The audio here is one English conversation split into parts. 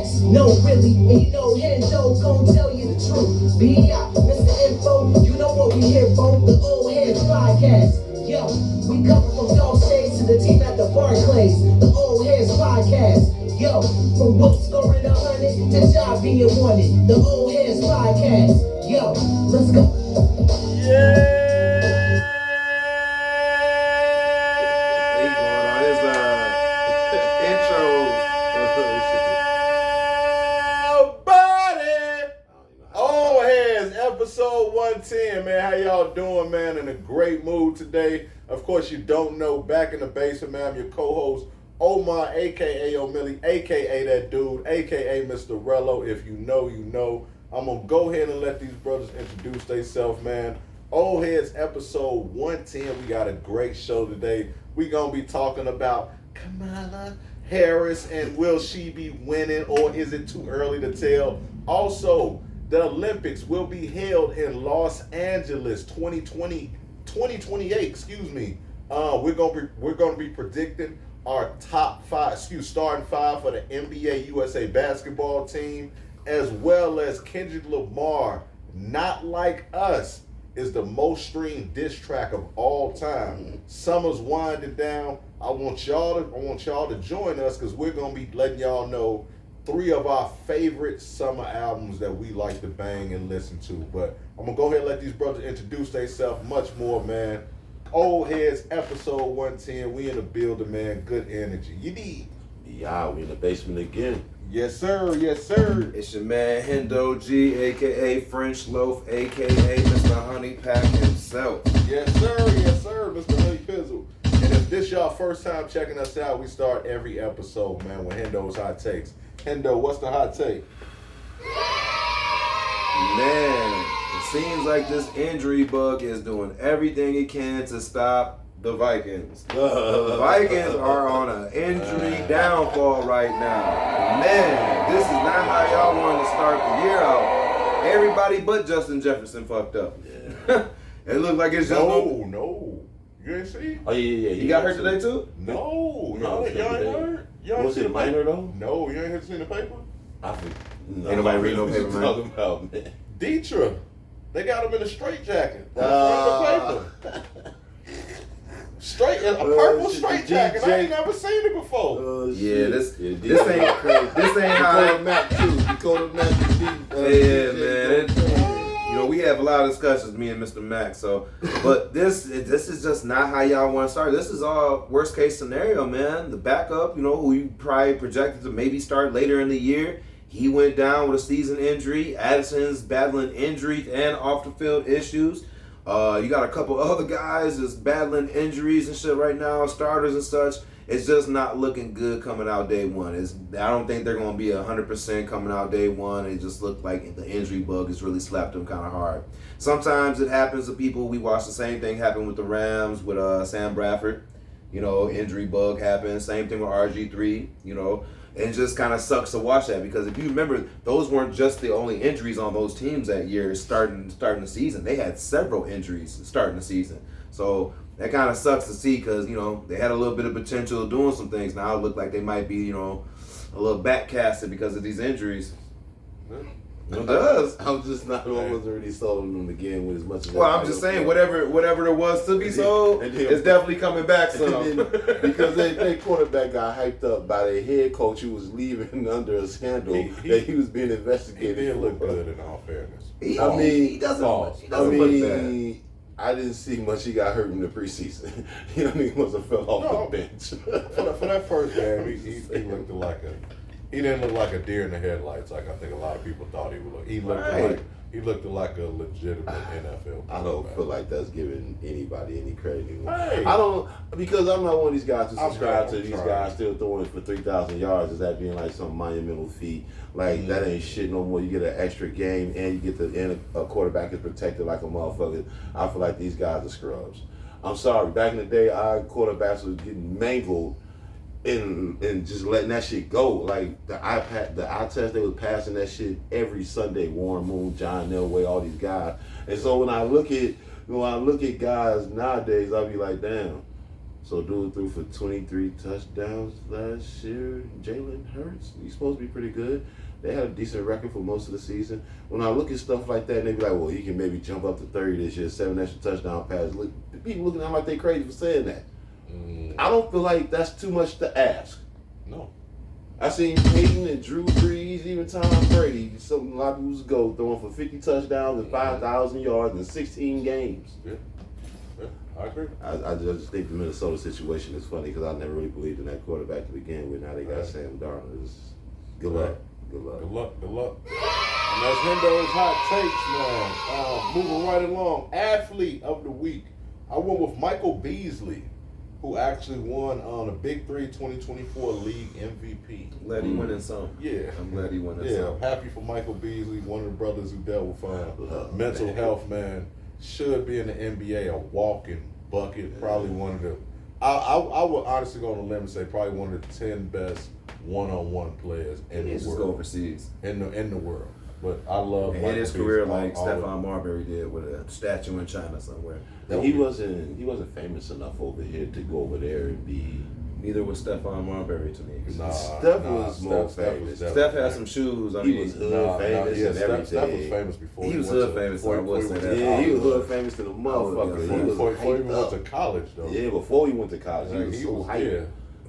Headz, no really, and you know Hendo gon' tell you the truth. B.I. Mr. Info, you know what we here for, the Old Heads Podcast. Yo, we come from Dog Shades to the team at the Barclays, the Old Heads Podcast. Yo, from Book scoring 100 to job being wanted, the Old Heads Podcast. Yo, let's go. Yeah. Episode 110, man. How y'all doing, man? In a great mood today. Of course, you don't know, back in the basement, man. I'm your co-host, Omar, a.k.a. O'Milly, a.k.a. that dude, a.k.a. Mr. Rello. If you know, you know. I'm going to go ahead and let these brothers introduce themselves, man. Old Heads, episode 110. We got a great show today. We're going to be talking about Kamala Harris, and will she be winning, or is it too early to tell? Also, the Olympics will be held in Los Angeles 2028, excuse me. We're gonna be predicting our starting five for the NBA USA basketball team, as well as Kendrick Lamar, Not Like Us, is the most streamed diss track of all time. Summer's winding down. I want y'all to join us, because we're gonna be letting y'all know 3 of our favorite summer albums that we like to bang and listen to. But I'm going to go ahead and let these brothers introduce themselves much more, man. Old Heads, episode 110. We in the building, man. Good energy. You need. Yeah, we in the basement again. Yes, sir. Yes, sir. It's your man, Hendo G, a.k.a. French Loaf, a.k.a. Mr. Honey Pack himself. Yes, sir. Yes, sir, Mr. Honey Pizzle. And if this y'all first time checking us out, we start every episode, man, with Hendo's Hot Takes. Hendo, what's the hot take? Man, it seems like this injury bug is doing everything it can to stop the Vikings. The Vikings are on an injury downfall right now. Man, this is not how y'all wanted to start the year out. Everybody but Justin Jefferson fucked up. Yeah. It looked like it's just No. You ain't see? Oh, yeah. He got hurt today, too? No, y'all ain't heard? Was it minor, though? No, you ain't heard seen the paper? Ain't nobody reading no paper, man. Talking about, man. Deetra, they got him in a straight jacket. The paper. Straight, a purple straight jacket. I ain't never seen it before. This ain't crazy. This ain't how Mac too. Dakota Mac. Yeah, man. We have a lot of discussions, me and Mr. Mac. But this is just not how y'all want to start. This is all worst case scenario, man. The backup, who you probably projected to maybe start later in the year, he went down with a season injury. Addison's battling injury and off the field issues. You got a couple other guys that's battling injuries and shit right now, starters and such. It's just not looking good coming out day one. I don't think they're going to be 100% coming out day one. It just looked like the injury bug has really slapped them kind of hard. Sometimes it happens to people. We watched the same thing happen with the Rams with Sam Bradford. Injury bug happened. Same thing with RG3, and it just kind of sucks to watch that, because if you remember, those weren't just the only injuries on those teams that year starting the season. They had several injuries starting the season. So that kind of sucks to see, because, they had a little bit of potential of doing some things. Now it looked like they might be, a little backcasted because of these injuries. It does. I'm just not almost already sold on them again with as much as. Well, I'm just saying, whatever there was to be sold, it's definitely coming back some. Because their quarterback got hyped up by their head coach who was leaving under a scandal that he was being investigated. He did look good, in all fairness. He doesn't look bad. I didn't see much. He got hurt in the preseason. He must have fell off the bench. For that first game, he didn't look like a deer in the headlights, like I think a lot of people thought he would look. He looked like a legitimate NFL player. I don't feel like that's giving anybody any credit anymore. Hey. I don't, because I'm not one of these guys who subscribe to these guys still throwing for 3,000 yards as that being like some monumental feat. Like, that ain't shit no more. You get an extra game and you get a quarterback is protected like a motherfucker. I feel like these guys are scrubs. I'm sorry. Back in the day, our quarterbacks was getting mangled and just letting that shit go. Like the eye test, they was passing that shit every Sunday. Warren Moon, John Elway, all these guys. And so when I look at guys nowadays, I'll be like, damn. So dude threw for 23 touchdowns last year. Jalen Hurts, he's supposed to be pretty good. They had a decent record for most of the season. When I look at stuff like that, they be like, well, he can maybe jump up to 30 this year, 7 extra touchdown passes. People looking at him like they crazy for saying that. I don't feel like that's too much to ask. No. I seen Peyton and Drew Brees, even Tom Brady, something a lot of people go throwing for 50 touchdowns and 5,000 yards in 16 games. Yeah, I agree. I just think the Minnesota situation is funny because I never really believed in that quarterback to begin with. Now they got Sam Darnold. Good luck. Good luck. Good luck. Good luck. And that's Hendo's hot takes, man. Moving right along. Athlete of the week. I went with Michael Beasley, who actually won on the Big 3 2024 League MVP. Glad he won in some. Yeah. I'm glad he won in Yeah, some. I'm happy for Michael Beasley, one of the brothers who dealt with mental health, man. Should be in the NBA, a walking bucket, probably one of the, I would honestly go on a limb and say probably one of the 10 best one-on-one players in the Just world. go overseas. In the world. But I love And Michael in his Beasley career, like all Stephon Marbury did with a statue in China somewhere. He wasn't famous enough over here to go over there and be. Neither was Stephon Marbury to me. Steph was more famous. Steph had some shoes. I He mean, was hood famous and everything. Steph was famous before. He was went hood to- famous, before- I would before say he that. Yeah, he was college. hood famous to the motherfucker. yeah. He was Before he even went hyped to up. college, though. Yeah, before he went to college, he Like, was so hyped.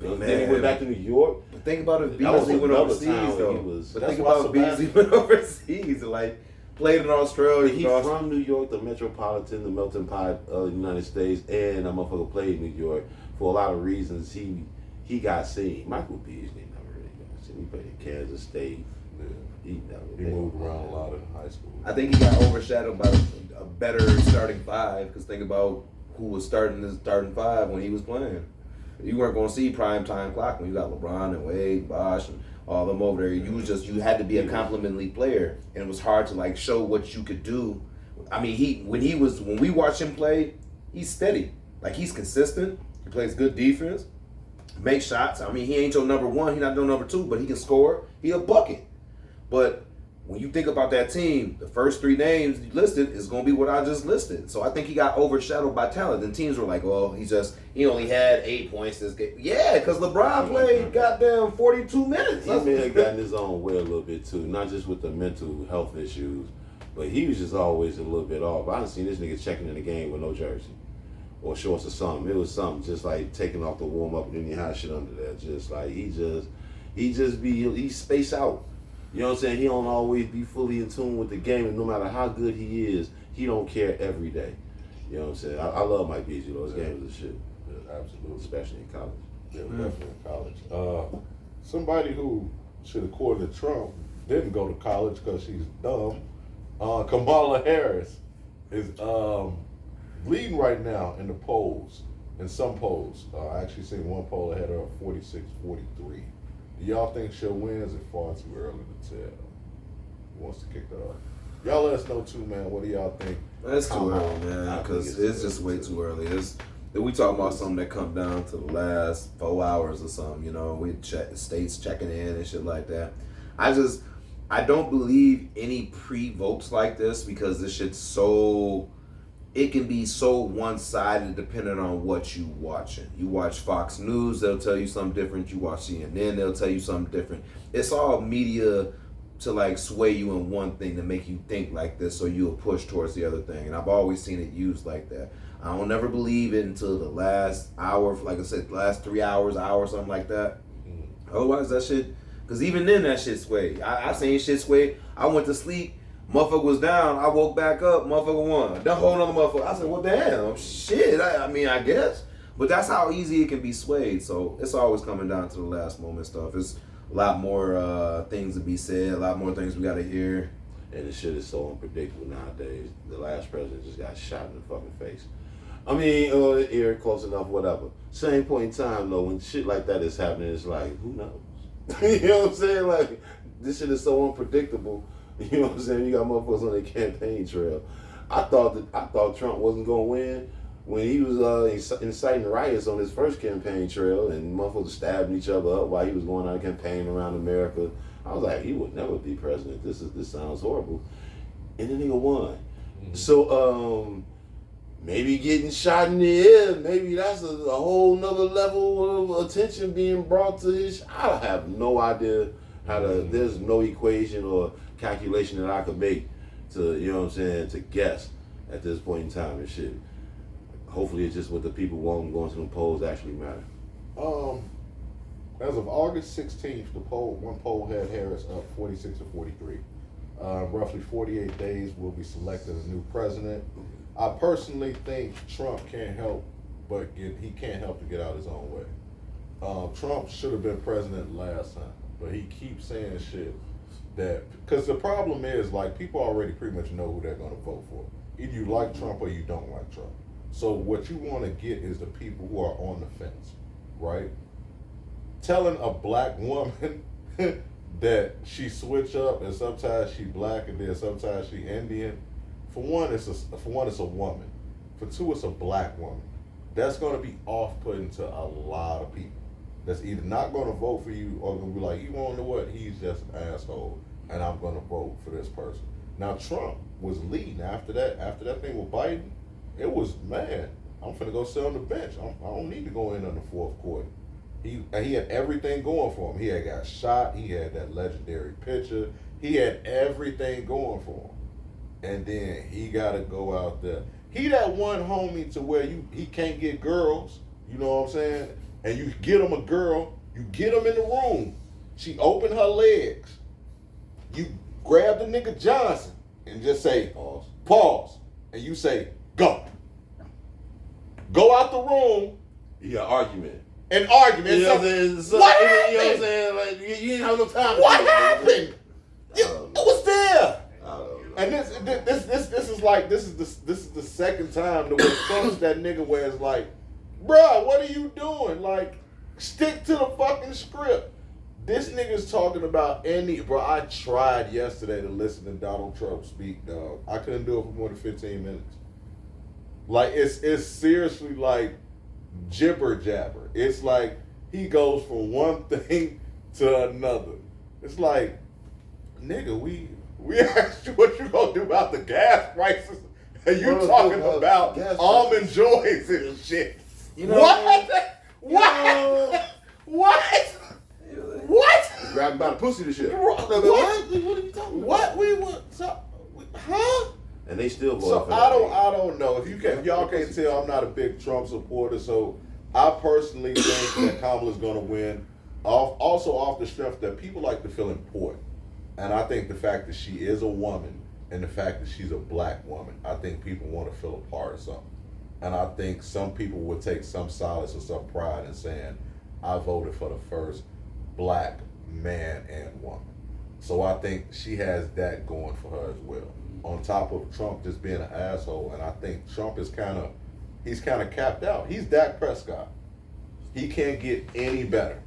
yeah. Then he went back to New York. But think about if That was Beasley went another overseas, time though. he was- But That's think why about Beasley Sebastian- went overseas and like played in Australia. He across- from New York, the metropolitan, the melting pot of the United States, and a motherfucker played in New York. For a lot of reasons, he got seen. Michael Beasley never really got seen. He played in Kansas State. Yeah. He He moved around a lot in high school. I think he got overshadowed by a better starting five. Because think about who was starting the starting five when he was playing. You weren't going to see prime time clock when you got LeBron and Wade, Bosh, and all them over there. You had to be a complimentary player, and it was hard to like show what you could do. I mean, when we watch him play, he's steady. Like he's consistent. He plays good defense, makes shots. I mean, he ain't your number one. He not your number two, but he can score. He a bucket. But when you think about that team, the first three names you listed is going to be what I just listed. So I think he got overshadowed by talent. And teams were like, well, he only had 8 points this game. Yeah, because LeBron played goddamn 42 minutes. He may have gotten his own way a little bit too, not just with the mental health issues, but he was just always a little bit off. I done seen this nigga checking in the game with no jersey or shorts or something. It was something just like taking off the warm up and then he had shit under there. Just like he space out. You know what I'm saying? He don't always be fully in tune with the game, and no matter how good he is, he don't care every day. You know what I'm saying? I love Mike Beasley though. His game is the shit. Yeah, absolutely. Especially in college. Yeah, definitely in college. Somebody who should, according to Trump, didn't go to college because she's dumb. Kamala Harris is leading right now in the polls. In some polls, I actually seen one poll ahead of her 46-43. Do y'all think she'll win? Is it far too early to tell? Who wants to kick that off? Y'all let us know too, man. What do y'all think? It's too early, man, I because think it's just way too early. We talking about something that come down to the last 4 hours or something, you know. We check states checking in and shit like that. I don't believe any pre-votes like this because this shit's it can be so one-sided depending on what you watching. You watch Fox News, they'll tell you something different. You watch CNN, they'll tell you something different. It's all media to like sway you in one thing to make you think like this so you'll push towards the other thing. And I've always seen it used like that. I don't never believe it until the last hour, like I said, last 3 hours, hour, something like that. Otherwise, that shit, because even then that shit sway. I seen shit sway. I went to sleep. Motherfucker was down. I woke back up. Motherfucker won. The whole nother motherfucker. I said, well, damn, shit. I mean, I guess. But that's how easy it can be swayed. So it's always coming down to the last moment stuff. It's a lot more things to be said. A lot more things we got to hear. And the shit is so unpredictable nowadays. The last president just got shot in the fucking face. I mean, ear close enough, whatever. Same point in time, though, when shit like that is happening, it's like, who knows? You know what I'm saying? Like, this shit is so unpredictable. You know what I'm saying? You got motherfuckers on their campaign trail. I thought Trump wasn't gonna win when he was inciting riots on his first campaign trail, and motherfuckers stabbing each other up while he was going out campaigning around America. I was like, he would never be president. This sounds horrible. And the nigga won. Mm-hmm. So maybe getting shot in the air, maybe that's a whole nother level of attention being brought to his. I have no idea how to. There's no equation or calculation that I could make to, you know what I'm saying, to guess at this point in time and shit. Hopefully, it's just what the people want going to the polls actually matter. As of August 16th, one poll had Harris up 46 to 43. Roughly 48 days will be selected a new president. I personally think Trump can't help he can't help to get out his own way. Trump should have been president last time, but he keeps saying shit because the problem is, like, people already pretty much know who they're going to vote for. Either you like Trump or you don't like Trump. So what you want to get is the people who are on the fence, right? Telling a black woman that she switch up and sometimes she black and then sometimes she Indian. For one, it's a woman. For two, it's a black woman. That's going to be off-putting to a lot of people. That's either not going to vote for you or going to be like, you want to know what? He's just an asshole, and I'm going to vote for this person. Now, Trump was leading after that thing with Biden. It was, man, I'm finna go sit on the bench. I don't need to go in on the fourth quarter. He had everything going for him. He had got shot. He had that legendary picture. He had everything going for him. And then he got to go out there. He that one homie to where he can't get girls. You know what I'm saying? And you get him a girl. You get him in the room. She open her legs. You grab the nigga Johnson and just say, pause. And you say, go. Go out the room. Yeah, argument. An argument. You know what I'm saying? What happened? You know what I'm saying? Like, you didn't have no time. What happened? It was there. I don't know. And this is the second time the way Trump's that nigga where it's like, bruh, what are you doing? Like, stick to the fucking script. This nigga's talking about bro, I tried yesterday to listen to Donald Trump speak, dog. I couldn't do it for more than 15 minutes. Like, it's seriously like jibber jabber. It's like he goes from one thing to another. It's like, nigga, we asked you what you gonna do about the gas prices, and you talking about almond joys and shit. You know, What? What? Grabbing by the pussy to shit. What? What are you talking about? What? Huh? And they still vote So for that. I don't know. If y'all can't tell, I'm not a big Trump supporter. So I personally think that Kamala's gonna win. Also off the strength that people like to feel important, and I think the fact that she is a woman and the fact that she's a black woman, I think people want to feel a part of something, and I think some people would take some solace or some pride in saying, I voted for the first black man and woman. So I think she has that going for her as well. On top of Trump just being an asshole, and I think Trump is he's kind of capped out. He's Dak Prescott. He can't get any better.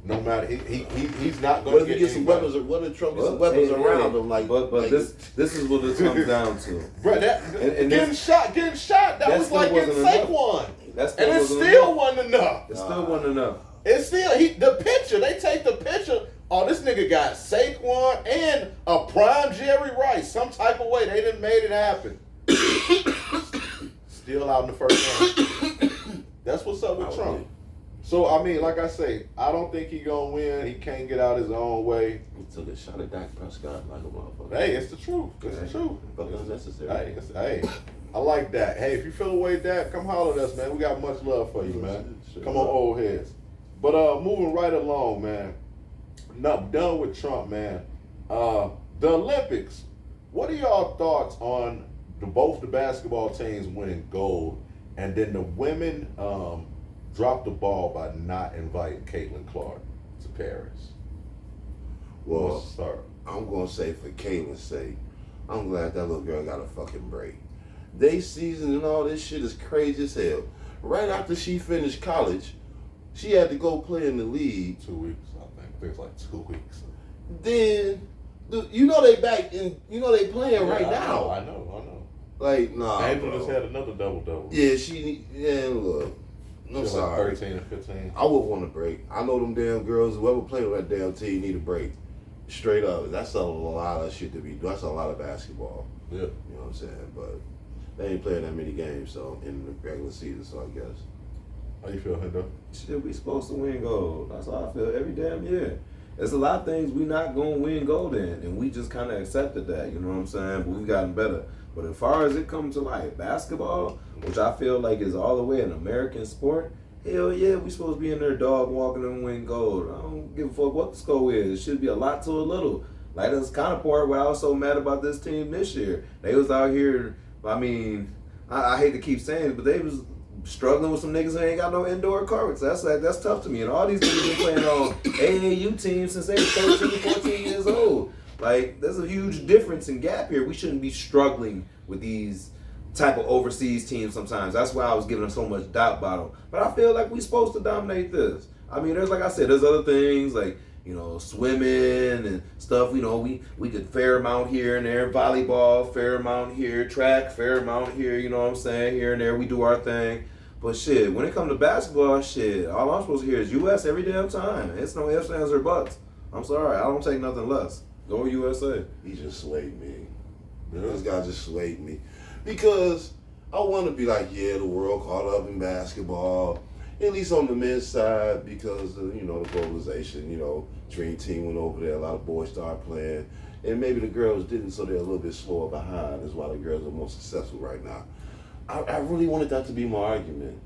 No matter he's not going to get some any better. weapons. What if Trump get some weapons around him? Like, but this is what it comes down to. Bro, getting shot. That was like getting Saquon. And it still wasn't enough. It still wasn't enough. It's still the picture. They take the picture. Oh, this nigga got Saquon and a prime Jerry Rice. Some type of way they done made it happen. Still out in the first round. That's what's up with Trump. So, I mean, like I say, I don't think he gonna win. He can't get out his own way. He took a shot at Dak Prescott like a motherfucker. Hey, it's the truth. It's the truth. But it's necessary. Hey, I like that. Hey, if you feel away Dak, come holler at us, man. We got much love for you, man. Come on, old heads. But moving right along, man. Not done with Trump, man. The Olympics. What are y'all thoughts on both the basketball teams winning gold, and then the women dropped the ball by not inviting Caitlin Clark to Paris? Well, I'm gonna say for Caitlin's sake, I'm glad that little girl got a fucking break. They season and all this shit is crazy as hell. Right after she finished college, she had to go play in the league. 2 weeks, I think. I think it's like 2 weeks. Then, you know they back in, you know they playing right now. I know. Like, nah, Angel bro. just had another double. Yeah, look, I'm sorry. Like 13 and 15. I would want a break. I know them damn girls, whoever played on that damn team need a break. Straight up. That's a lot of shit to be doing. That's a lot of basketball. Yeah. You know what I'm saying? But they ain't playing that many games, so in the regular season. So I guess. How you feel, Hendo? Shit, we supposed to win gold. That's how I feel every damn year. There's a lot of things we not gonna win gold in, and we just kind of accepted that. You know what I'm saying? But we've gotten better. But as far as it comes to like basketball, which I feel like is all the way an American sport, hell yeah, we supposed to be in there dog walking and win gold. I don't give a fuck what the score is. It should be a lot to a little. Like that's kind of part where I was so mad about this team this year. They was out here. I mean, I hate to keep saying it, but they was struggling with some niggas that ain't got no indoor courts. That's tough to me. And all these niggas been playing on AAU teams since they were 13, 14 years old. Like, there's a huge difference in gap here. We shouldn't be struggling with these type of overseas teams sometimes. That's why I was giving them so much doubt about them. But I feel like we're supposed to dominate this. I mean, there's, like I said, there's other things like, you know, swimming and stuff. You know, we could fair amount here and there, volleyball, fair amount here, track, fair amount here, you know what I'm saying? Here and there, we do our thing. But shit, when it comes to basketball, shit, all I'm supposed to hear is U.S. every damn time. It's no ifs, ands, or buts. I'm sorry, I don't take nothing less. Go USA. He just swayed me. This guy just swayed me. Because I want to be like, yeah, the world caught up in basketball, at least on the men's side, because of, you know, the globalization, you know, Dream Team went over there, a lot of boys started playing, and maybe the girls didn't, so they're a little bit slower behind. That's why the girls are more successful right now. I really wanted that to be my argument.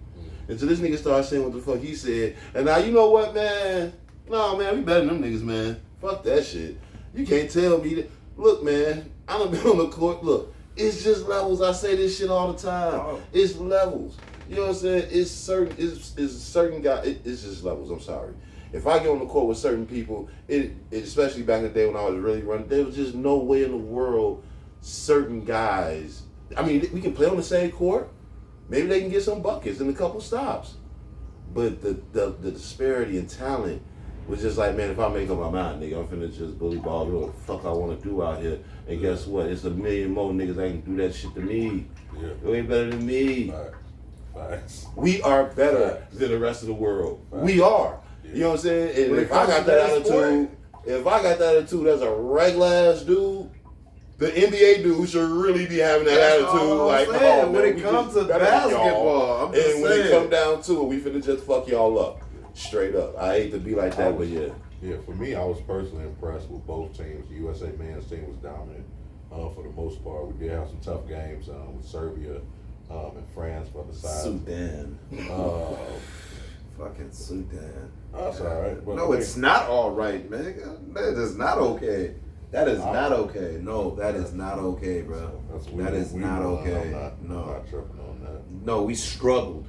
Until this nigga started saying what the fuck he said. And now, you know what, man? No, man, we better than them niggas, man. Fuck that shit. You can't tell me that. Look, man, I done been on the court. Look, it's just levels. I say this shit all the time. Oh. It's levels. You know what I'm saying? It's certain guys. It's just levels. I'm sorry. If I get on the court with certain people, especially back in the day when I was really running, there was just no way in the world certain guys. I mean, we can play on the same court. Maybe they can get some buckets and a couple stops. But the disparity in talent was just like, man, if I make up my mind, nigga, I'm finna just bully ball, do what the fuck I want to do out here. And guess what? It's a million more niggas that can do that shit to me. Yeah. You ain't better than me. Facts. We are better than the rest of the world. We are. Yeah. You know what I'm saying? And When if I got that attitude as a regular ass dude, the NBA dude should really be having that That's attitude. all I'm Like, saying. oh, When man, it we comes just to better than basketball, y'all. I'm just and when it saying. come down to it, we finna just fuck y'all up. Straight up. I hate to be like that, but yeah. Yeah, for me, I was personally impressed with both teams. The USA men's team was dominant for the most part. We did have some tough games with Serbia and France by the side. Sudan. Fucking Sudan. That's all right. But No, it's not all right, man. That is not okay. That is not okay. No, that is not okay, bro. That is not okay. I'm not tripping on that. No, we struggled,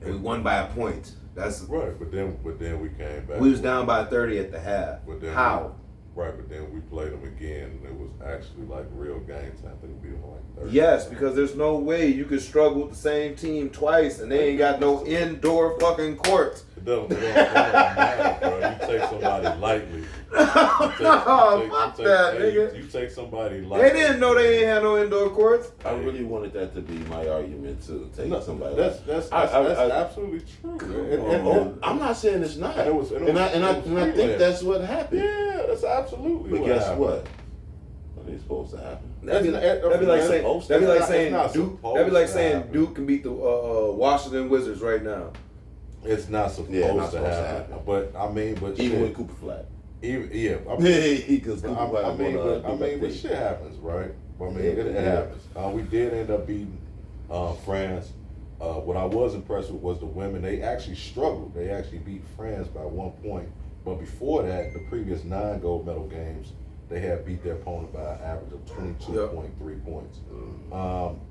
and we won by a point. That's Right, but then we came back. we was down by 30 at the half. But then How? Right, but then we played them again, and it was actually like real game time. I think we beat them like 30. Yes, because there's no way you could struggle with the same team twice, and they ain't got no indoor fucking court. It don't matter, bro. You take somebody lightly. Fuck that, nigga. You take somebody lightly. They didn't know they ain't had no indoor courts. I really wanted that to be my argument too. Take No, somebody. that's I- absolutely true. I'm not saying it's not. And it was- and I think freelance. that's what happened. Yeah, that's absolutely. But what guess happened. what? What is supposed to happen? That'd be like It's saying supposed that'd be to like happen. saying It's not Duke. supposed That'd be like to saying happen. Duke can beat the Washington Wizards right now. It's not supposed, Yeah, not to, supposed to happen. happen. But I mean, but Even shit, with Cooper Flat. yeah, Because Cooper I Flat mean, wanna but do that shit happens, right? I mean, Yeah, it yeah. happens. We did end up beating France. What I was impressed with was the women. They actually struggled. They actually beat France by 1 point. But before that, the previous 9 gold medal games, they had beat their opponent by an average of 22.3 points.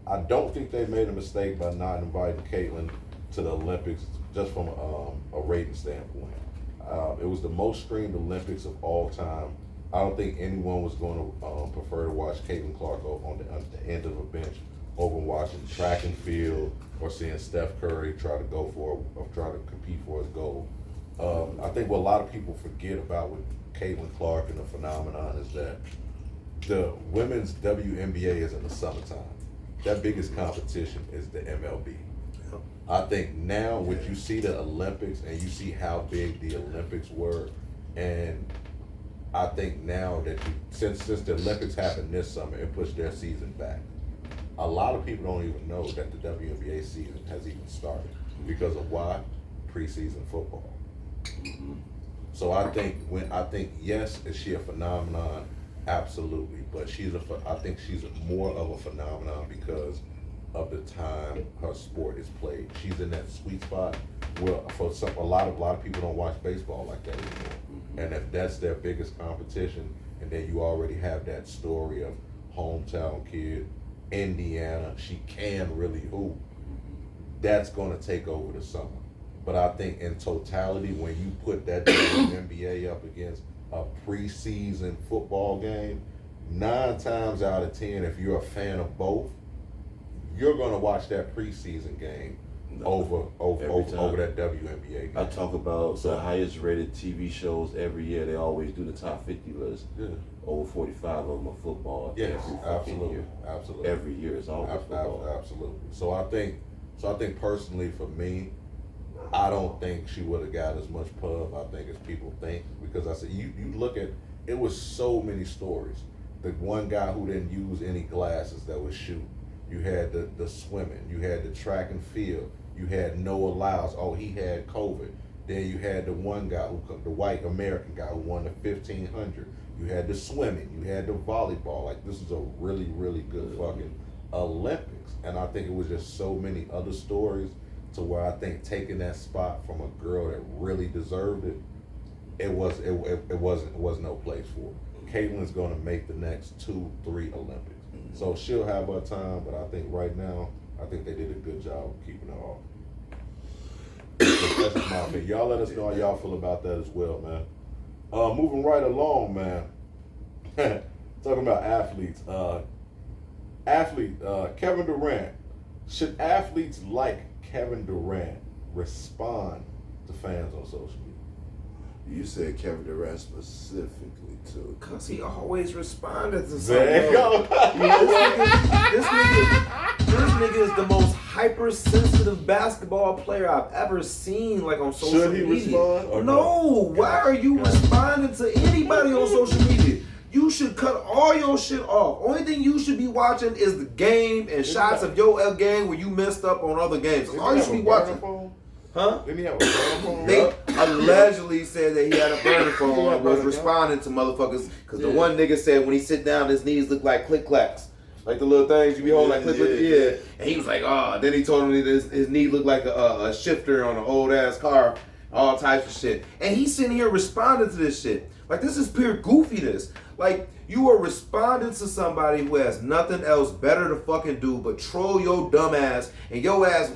I don't think they made a mistake by not inviting Caitlin to the Olympics just from a rating standpoint. It was the most streamed Olympics of all time. I don't think anyone was going to prefer to watch Caitlin Clark on the end of a bench over watching track and field or seeing Steph Curry try to compete for his gold. I think what a lot of people forget about with Caitlin Clark and the phenomenon is that the women's WNBA is in the summertime. Their biggest competition is the MLB. I think now when you see the Olympics and you see how big the Olympics were, and I think now that since the Olympics happened this summer, it pushed their season back. a lot of people don't even know that the WNBA season has even started because of why? Preseason football. Mm-hmm. So I think yes, is she a phenomenon? Absolutely, but I think she's more of a phenomenon because of the time her sport is played. She's in that sweet spot where a lot of people don't watch baseball like that anymore. Mm-hmm. And if that's their biggest competition, and then you already have that story of hometown kid, Indiana, she can really hoop. That's going to take over the summer. But I think in totality, when you put that NBA up against a preseason football game, 9 times out of 10, if you're a fan of both, you're going to watch that preseason game over that WNBA game. I talk about the highest rated TV shows every year. They always do the top 50 list. Yeah. Over 45 of them are football. Yes, every absolutely, year. absolutely. Every year is always football. Absolutely. So I think personally for me, I don't think she would have got as much pub, I think, as people think. Because I said, you look at, it was so many stories. The one guy who didn't use any glasses that was shooting. You had the swimming. You had the track and field. You had Noah Lyles. Oh, he had COVID. Then you had the one guy, the white American guy who won the 1500. You had the swimming. You had the volleyball. Like, this is a really, really good fucking Olympics. And I think it was just so many other stories to where I think taking that spot from a girl that really deserved it, it was no place for her. Caitlin's going to make the next 2-3 Olympics. So she'll have her time, but I think right now, I think they did a good job of keeping her off. That's just my opinion. Y'all let us know how y'all feel about that as well, man. Moving right along, man. Talking about athletes. Kevin Durant. Should athletes like Kevin Durant respond to fans on social media? You said Kevin Durant specifically too. Cause he always responded to something. There you go. This nigga is the most hypersensitive basketball player I've ever seen, like on social media. Should he respond? Or no. Why are you responding to anybody on social media? You should cut all your shit off. Only thing you should be watching is the game and shots of your game where you messed up on other games. That's all you should be watching. Huh? Didn't he have a burner phone? They allegedly said that he had a burner phone and was responding to motherfuckers because the one nigga said when he sit down his knees look like click clacks. Like the little things you be holding like click clacks. Yeah. And he was like, oh. Then he told him that his knee looked like a shifter on an old ass car. All types of shit. And he's sitting here responding to this shit. Like, this is pure goofiness. Like, you are responding to somebody who has nothing else better to fucking do but troll your dumb ass and your ass,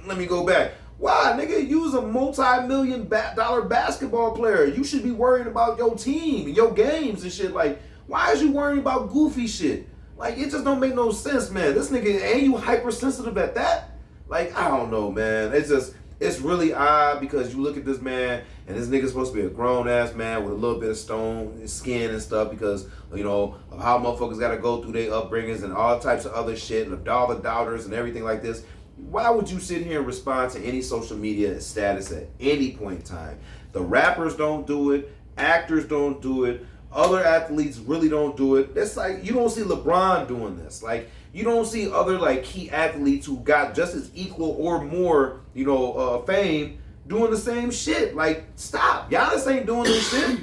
let me go back. Why, nigga? You was a multi-million dollar basketball player. You should be worrying about your team and your games and shit. Like, why is you worrying about goofy shit? Like, it just don't make no sense, man. This nigga, ain't you hypersensitive at that? Like, I don't know, man. It's really odd because you look at this man and this nigga's supposed to be a grown-ass man with a little bit of stone skin and stuff because, you know, of how motherfuckers got to go through their upbringings and all types of other shit and all the doubters and everything like this. Why would you sit here and respond to any social media status at any point in time? The rappers don't do it. Actors don't do it. Other athletes really don't do it. It's like you don't see LeBron doing this. Like you don't see other like key athletes who got just as equal or more, you know, fame doing the same shit. Like stop. Giannis ain't doing this shit.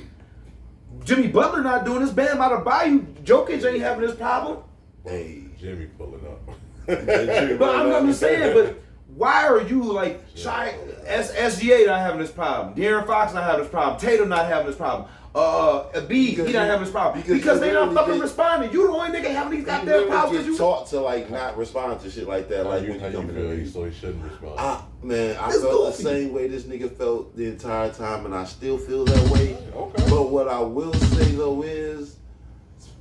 Jimmy Butler not doing this. Bam Adebayo. Jokic ain't having this problem. Hey, Jimmy pulling up. But I'm just saying, but why are you like SGA not having this problem? De'Aaron Fox not having this problem. Tatum not having this problem. Embiid, he not having this problem. Because they not fucking responding. You the only nigga having these goddamn problems. You taught to like not respond to shit like that. Like when how you you come in feel? the So he shouldn't respond. I It's felt goofy. the same way this nigga felt the entire time, and I still feel that way. Okay. But what I will say though is,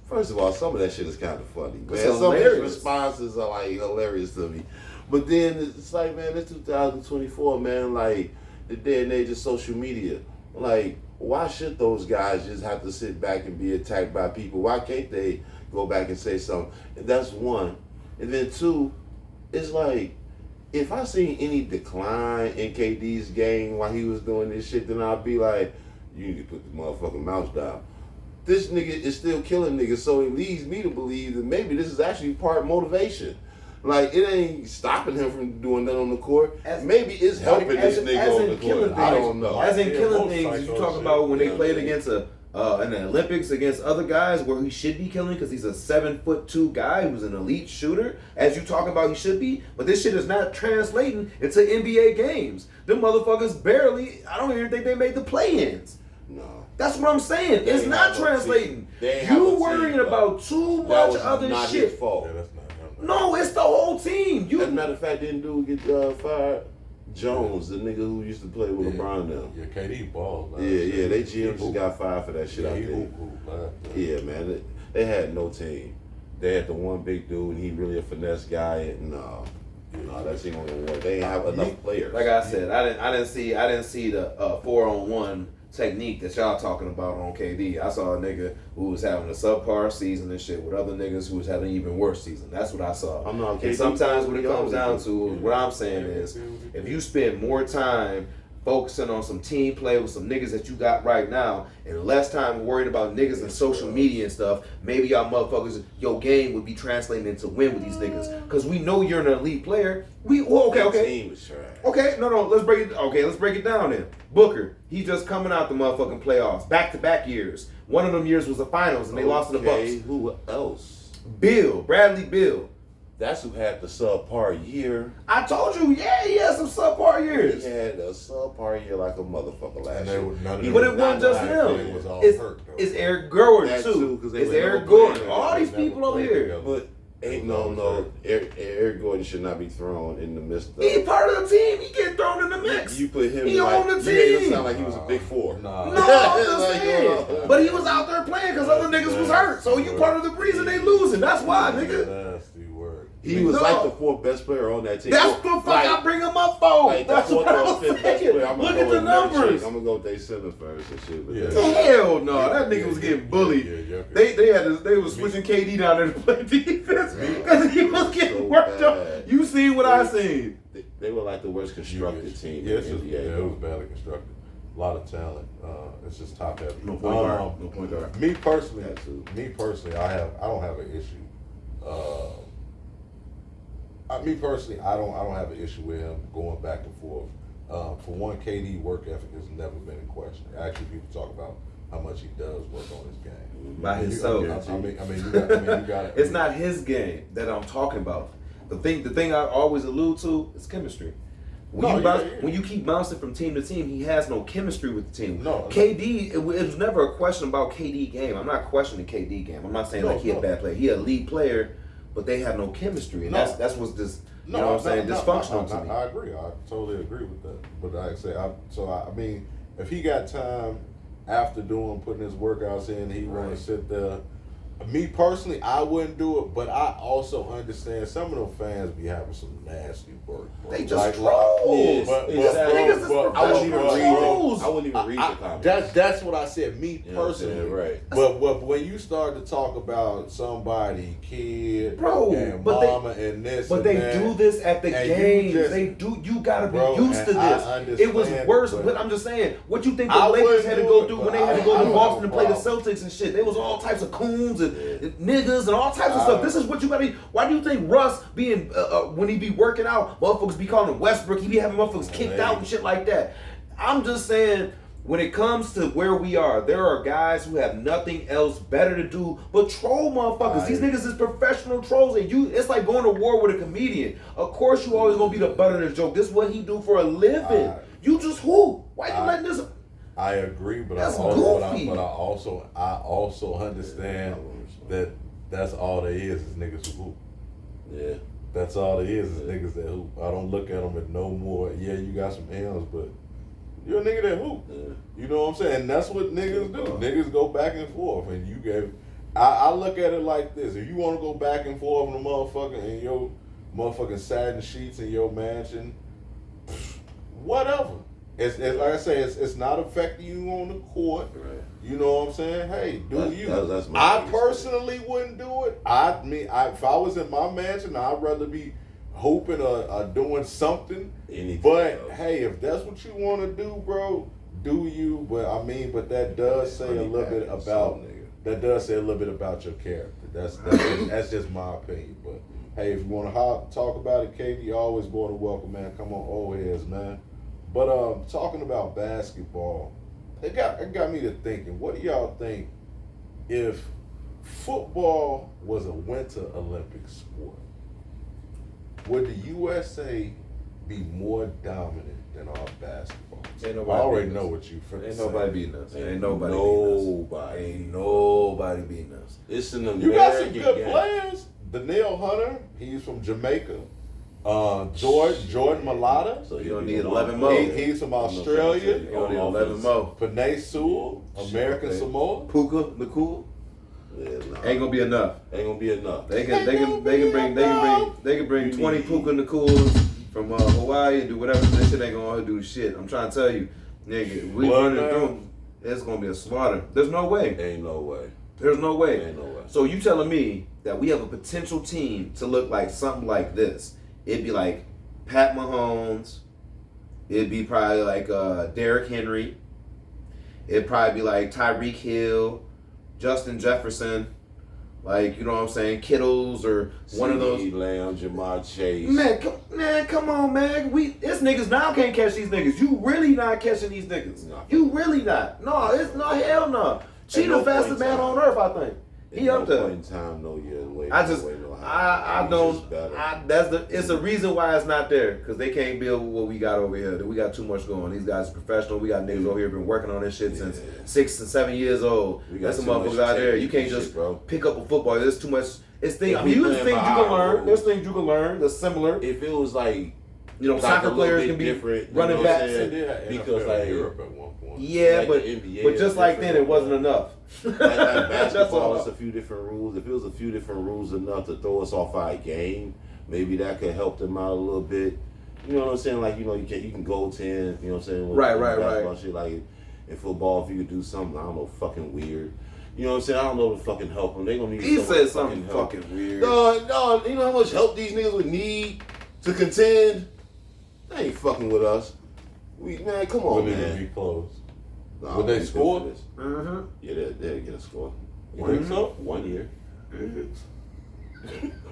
first of all, some of that shit is kind of funny. Man, some of his hilarious. responses are like hilarious to me. But then it's like, man, it's 2024, man. Like the day and age of social media. Like, why should those guys just have to sit back and be attacked by people? Why can't they go back and say something? And that's one. And then two, it's like, if I seen any decline in KD's game while he was doing this shit, then I'd be like, you need to put the motherfucking mouse down. this nigga is still killing niggas, so it leads me to believe that maybe this is actually part motivation. Like, it ain't stopping him from doing that on the court. Maybe it's helping this nigga on the court. I don't know. As in killing things, you talk about when they played against in the Olympics against other guys where he should be killing because he's a 7'2" guy who's an elite shooter, as you talk about he should be, but this shit is not translating into NBA games. Them motherfuckers barely, I don't even think they made the play-ins. No. That's what I'm saying. It's not translating. You worrying about too much other not shit. His fault. Yeah, that's not. No, it's the whole team. As a matter of fact, didn't dude get fired? Jones, the nigga who used to play with LeBron now. Yeah, KD balls. Yeah, they GM just got fired for that shit out there. Yeah, man, they had no team. They had the one big dude, and he really a finesse guy. And no, that team ain't gonna work. They ain't have enough players. Like I said, I didn't see the 4-on-1 technique that y'all talking about on KD. I saw a nigga who was having a subpar season and shit with other niggas who was having an even worse season. That's what I saw. And sometimes when it comes down to what I'm saying is, if you spend more time focusing on some team play with some niggas that you got right now and less time worried about niggas and social media and stuff, maybe y'all motherfuckers, your game would be translating into win with these niggas. Because we know you're an elite player. Okay. Okay, no, let's break it down then. Booker, he just coming out the motherfucking playoffs, back-to-back years. One of them years was the finals and they lost to the Bucks. Who else? Bradley Beal. That's who had the subpar year. I told you, he had some subpar years. He had a subpar year like a motherfucker last year. But it wasn't just him. It's Eric Gordon too. It's Eric Gordon. All these people over here. But Eric Gordon should not be thrown in the midst of. He's part of the team. He get thrown in the mix. You put him. He on the team. You made it sound like he was a big four. No, I'm just saying. But he was out there playing because other niggas was hurt. So you part of the reason they losing. That's why, nigga. He was like the fourth best player on that team. That's the fuck I bring him up for. That's what I was saying. Look at the numbers. I'm gonna go with they center first and shit. Hell no, that nigga was getting bullied. They was switching KD down there to play defense because he was getting worked up. You seen what I seen? They were like the worst constructed team. Yeah, it was badly constructed. A lot of talent. It's just top heavy. No point guard. Me personally, I don't have an issue. Me personally, I don't have an issue with him going back and forth. For one, KD work ethic has never been in question. Actually, people talk about how much he does work on his game. By himself. You got it. It's not his game that I'm talking about. The thing I always allude to is chemistry. When you keep bouncing from team to team, he has no chemistry with the team. No. KD, it was never a question about KD game. I'm not questioning KD game. I'm not saying he a bad player. He a lead player. But they have no chemistry, and that's what's just dysfunctional to me. I agree. I totally agree with that. But like I say, I mean, if he got time after putting his workouts in, he want to sit there. Me personally, I wouldn't do it, but I also understand some of them fans be having some nasty work. Bro. They just trolls. I wouldn't even read the comments. That's what I said. Me personally, right? But when you start to talk about somebody, kid, bro, and mama, and this, but and they that, do this at the games. You gotta be used to this. It was worse. But I'm just saying, what you think the Lakers had to go through when they had to go to Boston and play the Celtics and shit? There was all types of coons and niggas and all types of stuff. This is what you gotta be. Why do you think Russ being when he be working out, motherfuckers be calling him Westbrook, he be having motherfuckers kicked out and shit like that? I'm just saying, when it comes to where we are, there are guys who have nothing else better to do but troll motherfuckers. These niggas is professional trolls, and it's like going to war with a comedian. Of course you always gonna be the butt of the joke. This is what he do for a living. You just who? Why you letting this? I agree, but I also understand that that's all there is niggas who hoop. Yeah. That's all there is niggas that hoop. I don't look at them as no more. Yeah, you got some M's, but you're a nigga that hoop. Yeah. You know what I'm saying? And that's what niggas do. Niggas go back and forth, and you gave. I look at it like this: if you want to go back and forth in the motherfucker in your motherfucking satin sheets in your mansion, whatever. It's like I say, it's not affecting you on the court. Right. You know what I'm saying? Hey, you? That's I personally wouldn't do it. If I was in my mansion, I'd rather be hooping or doing something. Hey, if that's what you want to do, bro, do you? But that does say a little bit about that does say a little bit about your character. That's just my opinion. But hey, if you want to talk about it, Katie, you're always more than welcome, man. Come on, old heads, man. But talking about basketball, it got me to thinking. What do y'all think if football was a Winter Olympic sport? Would the USA be more dominant than our basketball? I already know what you finna Ain't say. nobody beating us. Ain't nobody beating us. It's an American You got some good game. players. Danielle Hunter, he's from Jamaica. Jordan Malata, So You don't need 11 more. he's from Australia. You don't need 11 more. Panay Sewell, American Okay. Samoa. Puka, Nakul, Yeah, nah. ain't gonna be enough. Ain't gonna be enough. They can bring 20 Puka Nakuls from Hawaii and do whatever. This shit ain't gonna do shit. I'm trying to tell you, nigga, we Blood running now. through. It's gonna be a slaughter. There's no way. Ain't no way. There's no way. Ain't no way. So you telling me that we have a potential team to look like something like this? It'd be like Pat Mahomes. It'd be probably like Derrick Henry. It'd probably be like Tyreek Hill, Justin Jefferson, like, you know what I'm saying, Kittles or one of those. CeeDee Lamb, Jamar Chase. Come on, man. This niggas now can't catch these niggas. You really not catching these niggas. No. You really not. No, it's no hell no. Cheetah no fastest point man in on time. earth, I think. He At up no there. point in time, no year away. It's a reason why it's not there, because they can't build what we got over here. We got too much going. These guys are professional. We got niggas over here been working on this shit since 6 and 7 years old. We got There's some too much motherfuckers out there. You technique can't and just shit, bro. pick up a football. There's too much. It's things. If I we mean, there's playing things by you can our learn. rules. There's things you can learn. That's similar. If it was like, You know, like soccer a little players bit can be different, you running know what I'm backs. saying? They did have Because, NFL like, in Europe at one point. Yeah, like but the NBA but is just like different. then, it wasn't enough. like That's basketball, all. it's a few different rules. If it was a few different rules enough to throw us off our game, maybe that could help them out a little bit. You know what I'm saying? Like, you know, you can go 10. You know what I'm saying? With Right. basketball shit, like in football, if you could do something, I don't know, fucking weird. You know what I'm saying? I don't know to fucking help them. They gonna need. He so said much something help. fucking weird. No, you know how much help these niggas would need to contend? They ain't fucking with us. Man, come on, Would it man. be close? Nah, Would they we good score? for this. Mm-hmm. Yeah, they'll get a score. You think so? 1 year.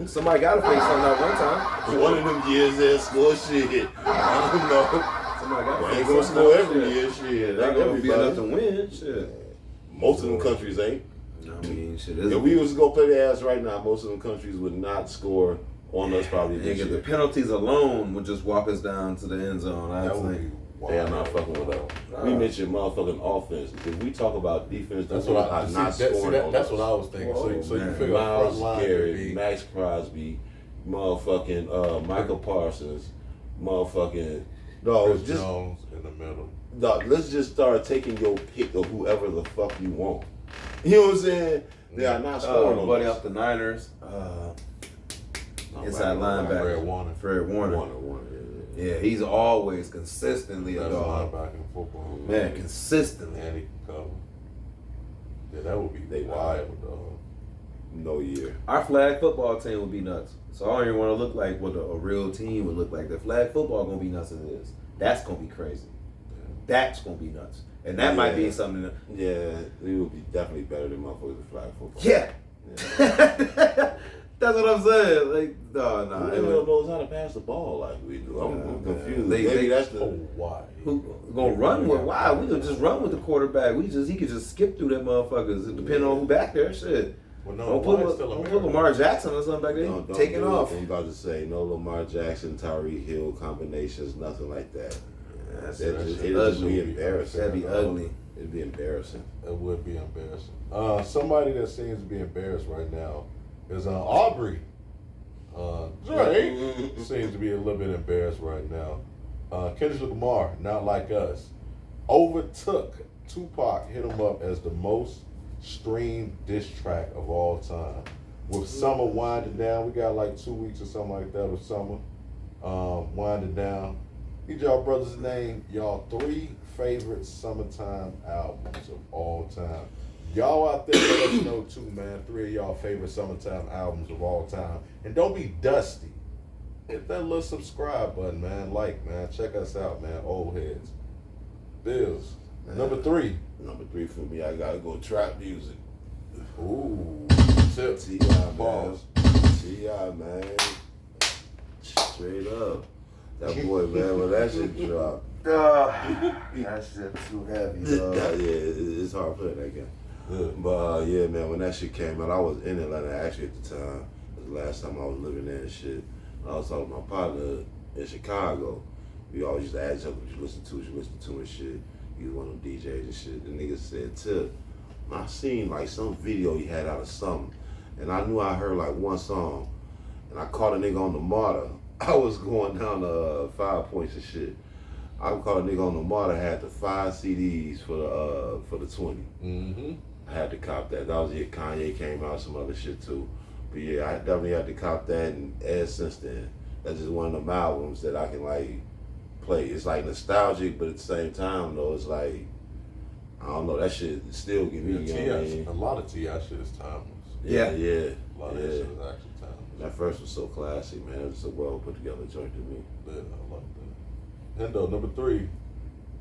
Somebody got to face something at one time. One of them years they'll score shit. I don't know. Somebody got to They face ain't gonna something score at every one year, shit. Not Not gonna be enough to everybody. win. Shit. Most of them countries ain't. I mean, shit. If we was to go play their ass right now, most of them countries would not score on us probably this Nigga, the year. penalties alone would just walk us down to the end zone. I That would think. be They are wild. not fucking with us. We mentioned motherfucking offense. If we talk about defense, That's those what are not scoring on that's us. what I was thinking. Whoa, So you man. figure front Miles line could Garrett, be Max Crosby, motherfucking Michael Parsons, motherfucking Chris just Jones in the middle. dog, let's just start taking your pick of whoever the fuck you want. You know what I'm saying? They are not scoring on buddy us. off the Niners. Inside Right, linebacker. Fred Warner. Warner, Yeah, he's always consistently a That's dog. linebacker in football. Man, consistently. And he can cover. Yeah, that would be They wild, dog. No year. Our flag football team would be nuts. So I don't even want to look like what a real team would look like. The flag football gonna be nuts as it is. That's gonna be crazy. That's gonna be nuts. And that might be Yeah. something that, Yeah, we would be definitely better than motherfuckers with flag football. yeah. Yeah. That's what I'm saying. Like, no, Who the hell knows how to pass the ball like we do? I'm Yeah, confused. they- Maybe they- that's Oh, the. why? who gonna run with? Why? We could just run with the quarterback. He could just skip through them motherfuckers. Depending on who back there. Shit. Well, no, Don't put, White's still don't put American. Lamar Jackson or something back there. Don't Taking do it. off. I'm about to say no Lamar Jackson, Tyreek Hill combinations, nothing like that. That's It'd ugly. just be embarrassing. That'd be ugly. It'd be embarrassing. It would be embarrassing. Somebody that seems to be embarrassed right now is Aubrey. Drake seems to be a little bit embarrassed right now. Kendrick Lamar, Not Like Us, overtook Tupac, hit him up as the most streamed diss track of all time. With summer winding down, we got like 2 weeks or something like that of summer winding down. Need y'all brothers name y'all 3 favorite summertime albums of all time. Y'all out there, let us know too, man. 3 of y'all favorite summertime albums of all time. And don't be dusty. Hit that little subscribe button, man. Like, man. Check us out, man. Old Heads. Bills. Number 3. Number 3 for me, I gotta go trap music. Ooh. Tip. T.I., man. Pause. T.I., man. Straight up. That boy, man, when that shit dropped. That shit too heavy, Yeah, it's hard playing that game. Yeah. But yeah, man, when that shit came out, I was in Atlanta actually at the time. It was the last time I was living there and shit. I was talking to my partner in Chicago. We always used to ask each other what you listen to and shit. He was one of them DJs and shit. The nigga said, Tip, I seen like some video he had out of something. And I knew I heard like one song. And I caught a nigga on the MARTA. I was going down to 5 Points and shit. I caught a nigga on the MARTA, had the 5 CDs for the 20. Mm-hmm. I had to cop that. That was it. Kanye came out, some other shit too. But yeah, I definitely had to cop that, and ever since then, that's just one of them albums that I can like play. It's like nostalgic, but at the same time though, it's like, I don't know, that shit still give me, A lot of T.I. shit is timeless. Yeah. A lot of that shit is actually timeless. That first was so classy, man. It was so well put together joint to me. Yeah, I like that. Hendo, number 3.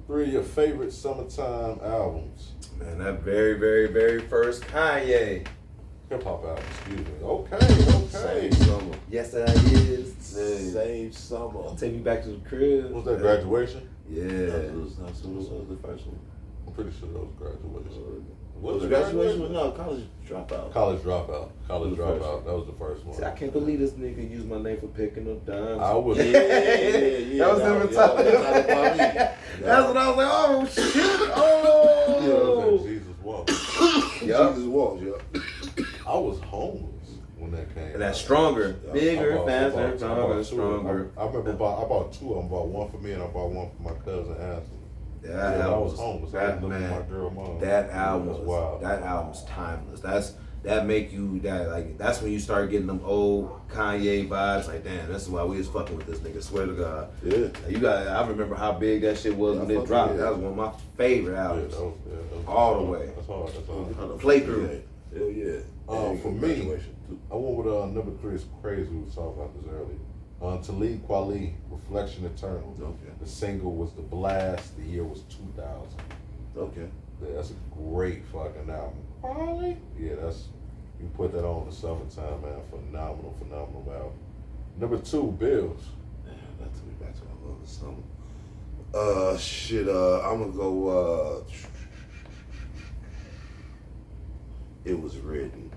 3 of your favorite summertime albums. Man, that very, very, very first Kanye. Hip-hop album, excuse me. Okay. Same summer. Yes, that is. Same summer. Take me back to the crib. Was that Graduation? Yeah. That was the first one. I'm pretty sure that was Graduation. Was it graduation? No, college dropout. College Dropout. That was the first one. See, I can't believe this nigga used my name for picking up dimes. I was. Yeah. That was never time. That's what I was like, oh shit. Oh. Jesus Walk. Jesus Walks, yeah. I was homeless when that came. And that's out. stronger. I Bigger, bought faster, two. stronger. I remember I bought 2 of them. I bought one for me and I bought one for my cousin Anthony. That I album was homeless. That I was living man, with my girl mom. that album was was wild. That album's timeless. That make you that's when you start getting them old Kanye vibes. Like, damn, this is why we was fucking with this nigga. Swear to God. Yeah. I remember how big that shit was when it dropped. That was one of my favorite albums. That was all the way. That's hard. Play through. Hell yeah. For me, I went with number 3 is Crazy. We was talking about this earlier. Talib Kweli, Reflection Eternal. Okay. The single was The Blast. The year was 2000. Okay. Yeah, that's a great fucking album. Kweli? Yeah, you put that on in the summertime, man. Phenomenal album. Number 2, Bills. Damn, that took me back to I love the summer. I'm gonna go. It Was Written.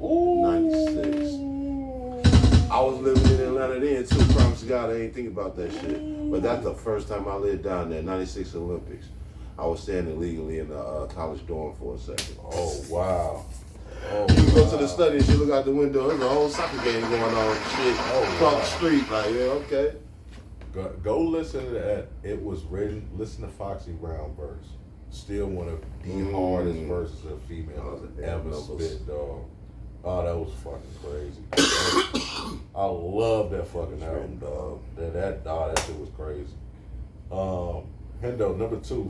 Ooh. 96. I was living in Atlanta then too. Promise to God, I ain't think about that shit. But that's the first time I lived down there. 96 Olympics. I was staying illegally in the college dorm for a second. Oh wow. You go to the study and shit, look out the window. There's a whole soccer game going on. Shit, across the street. Like, yeah, okay. Go listen to that. It Was Written. Listen to Foxy Brown verse. Still one of the hardest verses a female has ever spit, dog. Oh, that was fucking crazy. I love that fucking album, dog. That shit was crazy. Hendo, number 2,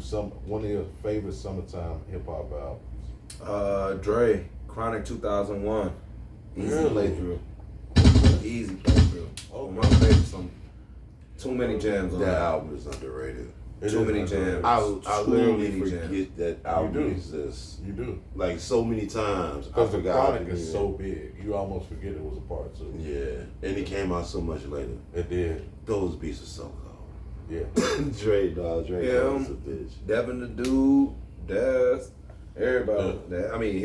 one of your favorite summertime hip hop albums. Dre, Chronic 2001. Easy playthrough. Easy playthrough. Oh, My favorite song. Too many jams on That album is underrated. Too many jams. I literally many forget jams. that album do. exists. You do. Like so many times. Because the forgot Chronic to is do so big, you almost forget it was a part 2. Yeah, and it came out so much later. It did. Those beats are so cold. Yeah. Dre was a bitch. Devin the Dude, Des, everybody. I mean,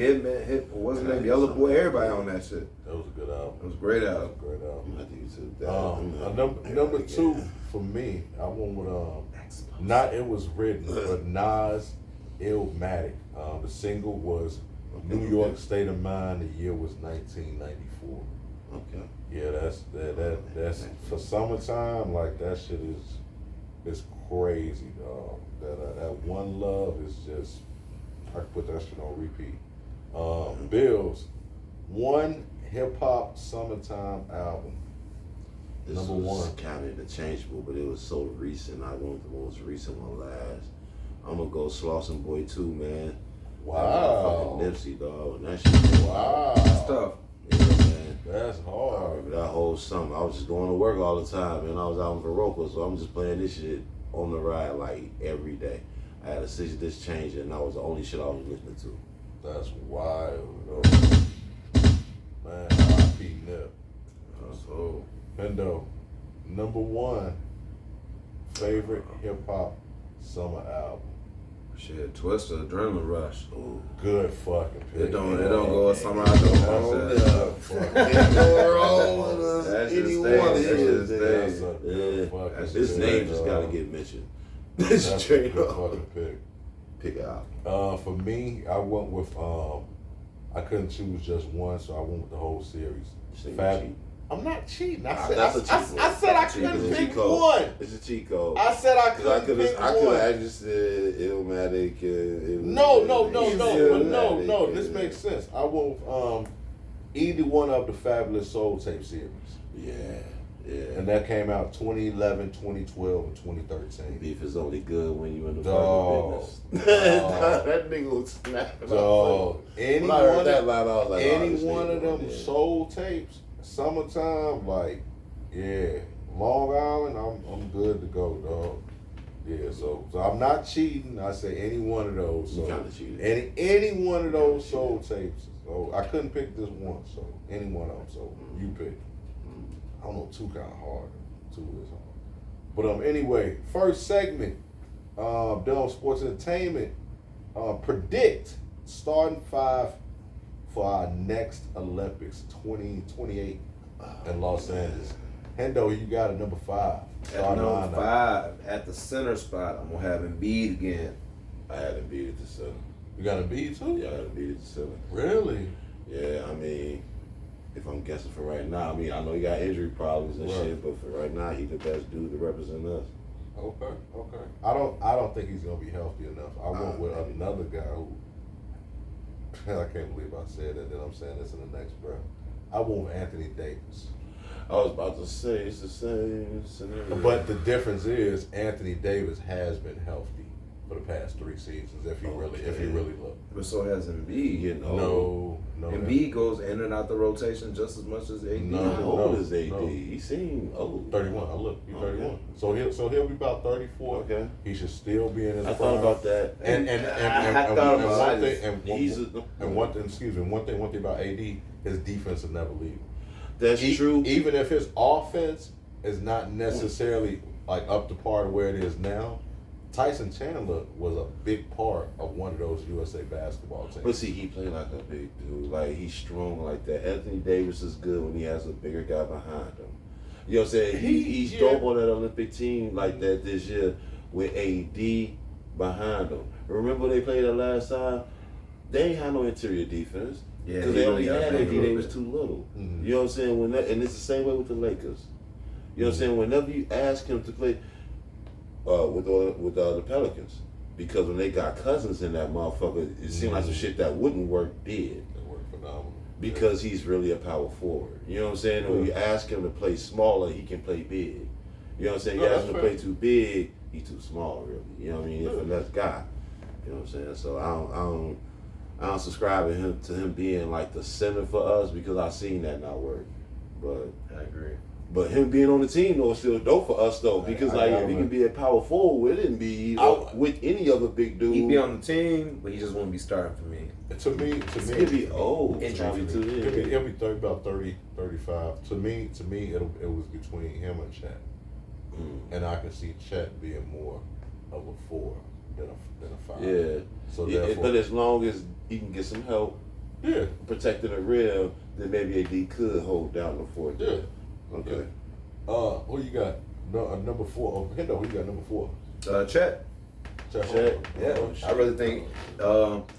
what's his name? Yellow Boy, everybody on that shit. That was a good album. It was a great That album. was a great album. I think too. Number 2 for me, I went with not It Was Written, but Nas Illmatic. The single was New York State of Mind. The year was 1994. Okay. Yeah, that's for summertime. Like that shit is crazy, dog. That One Love is just, I could put that shit on repeat. Bills, one hip hop summertime album. This Number was 1. kind of interchangeable, but it was so recent. I went with the most recent one last. I'm gonna go Slauson Boy 2, man. Wow. That fucking Nipsey, dog. And that shit. Wow. That's tough. Yeah, man. That's I hard. remember that whole summer. I was just going to work all the time, and I was out in Viroqua, so I'm just playing this shit on the ride like every day. I had a 6-disc changer, and that was the only shit I was listening to. That's wild, though. Man, R.I.P. Nip. So, Hendo, number one favorite hip hop summer album. shit, Twister, Adrenaline Rush. Ooh. Good fucking pick. It don't go somewhere I don't want that. Can't go wrong with us. That's just Anyone things. That's is. just That's things. a good Yeah. fucking His pick, name just dog. gotta get mentioned. That's a Straight good up. fucking pick. Pick it out. For me, I went with I couldn't choose just one, so I went with the whole series. So you Fab- cheat. I'm not cheating. I Nah, said that's a I cheat said I It's a couldn't cheat pick code. one. It's a cheat code. I said I Cause I couldn't pick could one. have just said Illmatic. No. This makes sense. I won't either one of the Fabulous Soul Tape series. Yeah. And that came out 2011, 2012, and 2013. Beef is only good when you in the Dog. business. Dog. That nigga was snapping. So any When I heard one that of, line, I was like, any this one nigga of them on there. soul tapes, summertime, like, yeah, Long Island, I'm good to go, dog. Yeah, so I'm not cheating. I say any one of those. You So kinda cheated. any one of those soul tapes. So I couldn't pick this one. So any one of them. So you pick. I don't know, two kind of hard. Two is hard. But anyway, first segment, done sports entertainment. Predict starting five for our next Olympics 2028 in Los Angeles. Hendo, you got a number 5. At Starting number lineup. 5, at the center spot, I'm gonna have Embiid again. I had to beat it to 7. You got a B too? Yeah, I had to beat it to 7. Really? Yeah, I mean, if I'm guessing for right now, I mean, I know he got injury problems and Right. shit, but for right now, he the best dude to represent us. Okay. I don't think he's gonna be healthy enough. I went with another guy who I can't believe I said that. Then I'm saying this in the next breath. I went with Anthony Davis. I was about to say it's the same scenario. But the difference is Anthony Davis has been healthy for the past 3 seasons. If he really looked. But so has Embiid. getting old. No. Embiid goes in and out the rotation just as much as AD. No. How old is AD? no. He seemed old. 31. I look. He's Okay. 31. So he'll be about 34. Okay. He should still be in his I prime. thought about that. I thought about one thing about AD, his defense will never leave. That's true. Even if his offense is not necessarily like up to par to where it is now, Tyson Chandler was a big part of one of those USA basketball teams. But see, he played like a big dude. Like, he's strong like that. Anthony Davis is good when he has a bigger guy behind him. You know what I'm saying? He's dope on that Olympic team like that this year with AD behind him. Remember they played the last time? They ain't had no interior defense. Yeah, Because he they really only got had big AD, a they little was bit. too little. Mhm. You know what I'm saying? And it's the same way with the Lakers. You know what I'm saying? Whenever you ask him to play with the Pelicans, because when they got Cousins in that motherfucker, it seemed like some shit that wouldn't work did. It worked phenomenal. Because he's really a power forward. You know what I'm saying? When you ask him to play smaller, he can play big. You know what I'm saying? You No, ask him to that's play too big, he's too small, really. You know what I mean? He's a less guy. You know what I'm saying? So I don't subscribe to him being like the center for us because I've seen that not work. But I agree. him being on the team though is still dope for us though because I if he can be a power forward, it didn't be with any other big dude. He'd be on the team, but he just wouldn't be starting for me. To me, He'd be old. Injury Probably free. too. He'll be about 30, 35. To me, it was between him and Chet. And I can see Chet being more of a 4 than a 5. Yeah. So Yeah, therefore, but as long as he can get some help yeah. protecting the rim, then maybe AD could hold down the 4. Yeah. Okay. Who you got? No, number 4. Oh, Hendo, who you got number 4? Chet. Chet. Yeah, Oh, I really think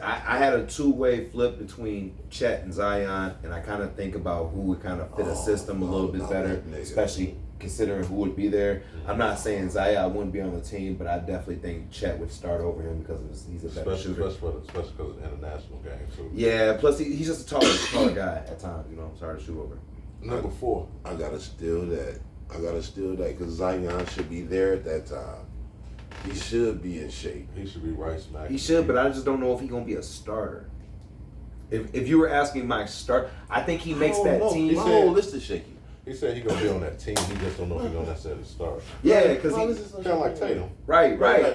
I had a 2-way flip between Chet and Zion, and I kind of think about who would kind of fit a system a little bit better, that nigga. especially considering who would be there. I'm not saying Zion wouldn't be on the team, but I definitely think Chet would start over him because he's a better shooter. Especially because of the international game. So. Yeah, plus he's just a taller guy at times. You know, it's hard to shoot over. Number 4. I gotta steal that. Because Zion should be there at that time. He should be in shape. He should be right smack. He should, but I just don't know if he's gonna be a starter. If you were asking my start, I think he makes that team. My whole list is shaky. He said he gonna be on that team. He just don't know if he's gonna necessarily start. Yeah, because Kind of like Tatum. Right.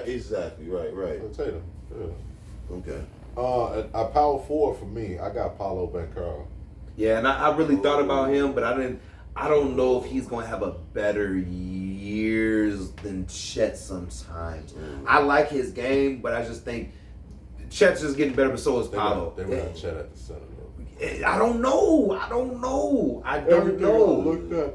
Exactly. Right. Like Tatum. Yeah. Okay. A power forward for me, I got Paulo Banchero. Yeah, and I really thought about him, but I don't know if he's gonna have a better years than Chet sometimes. I like his game, but I just think Chet's just getting better, but so is Paulo. They were not Chet at the center though. I don't know.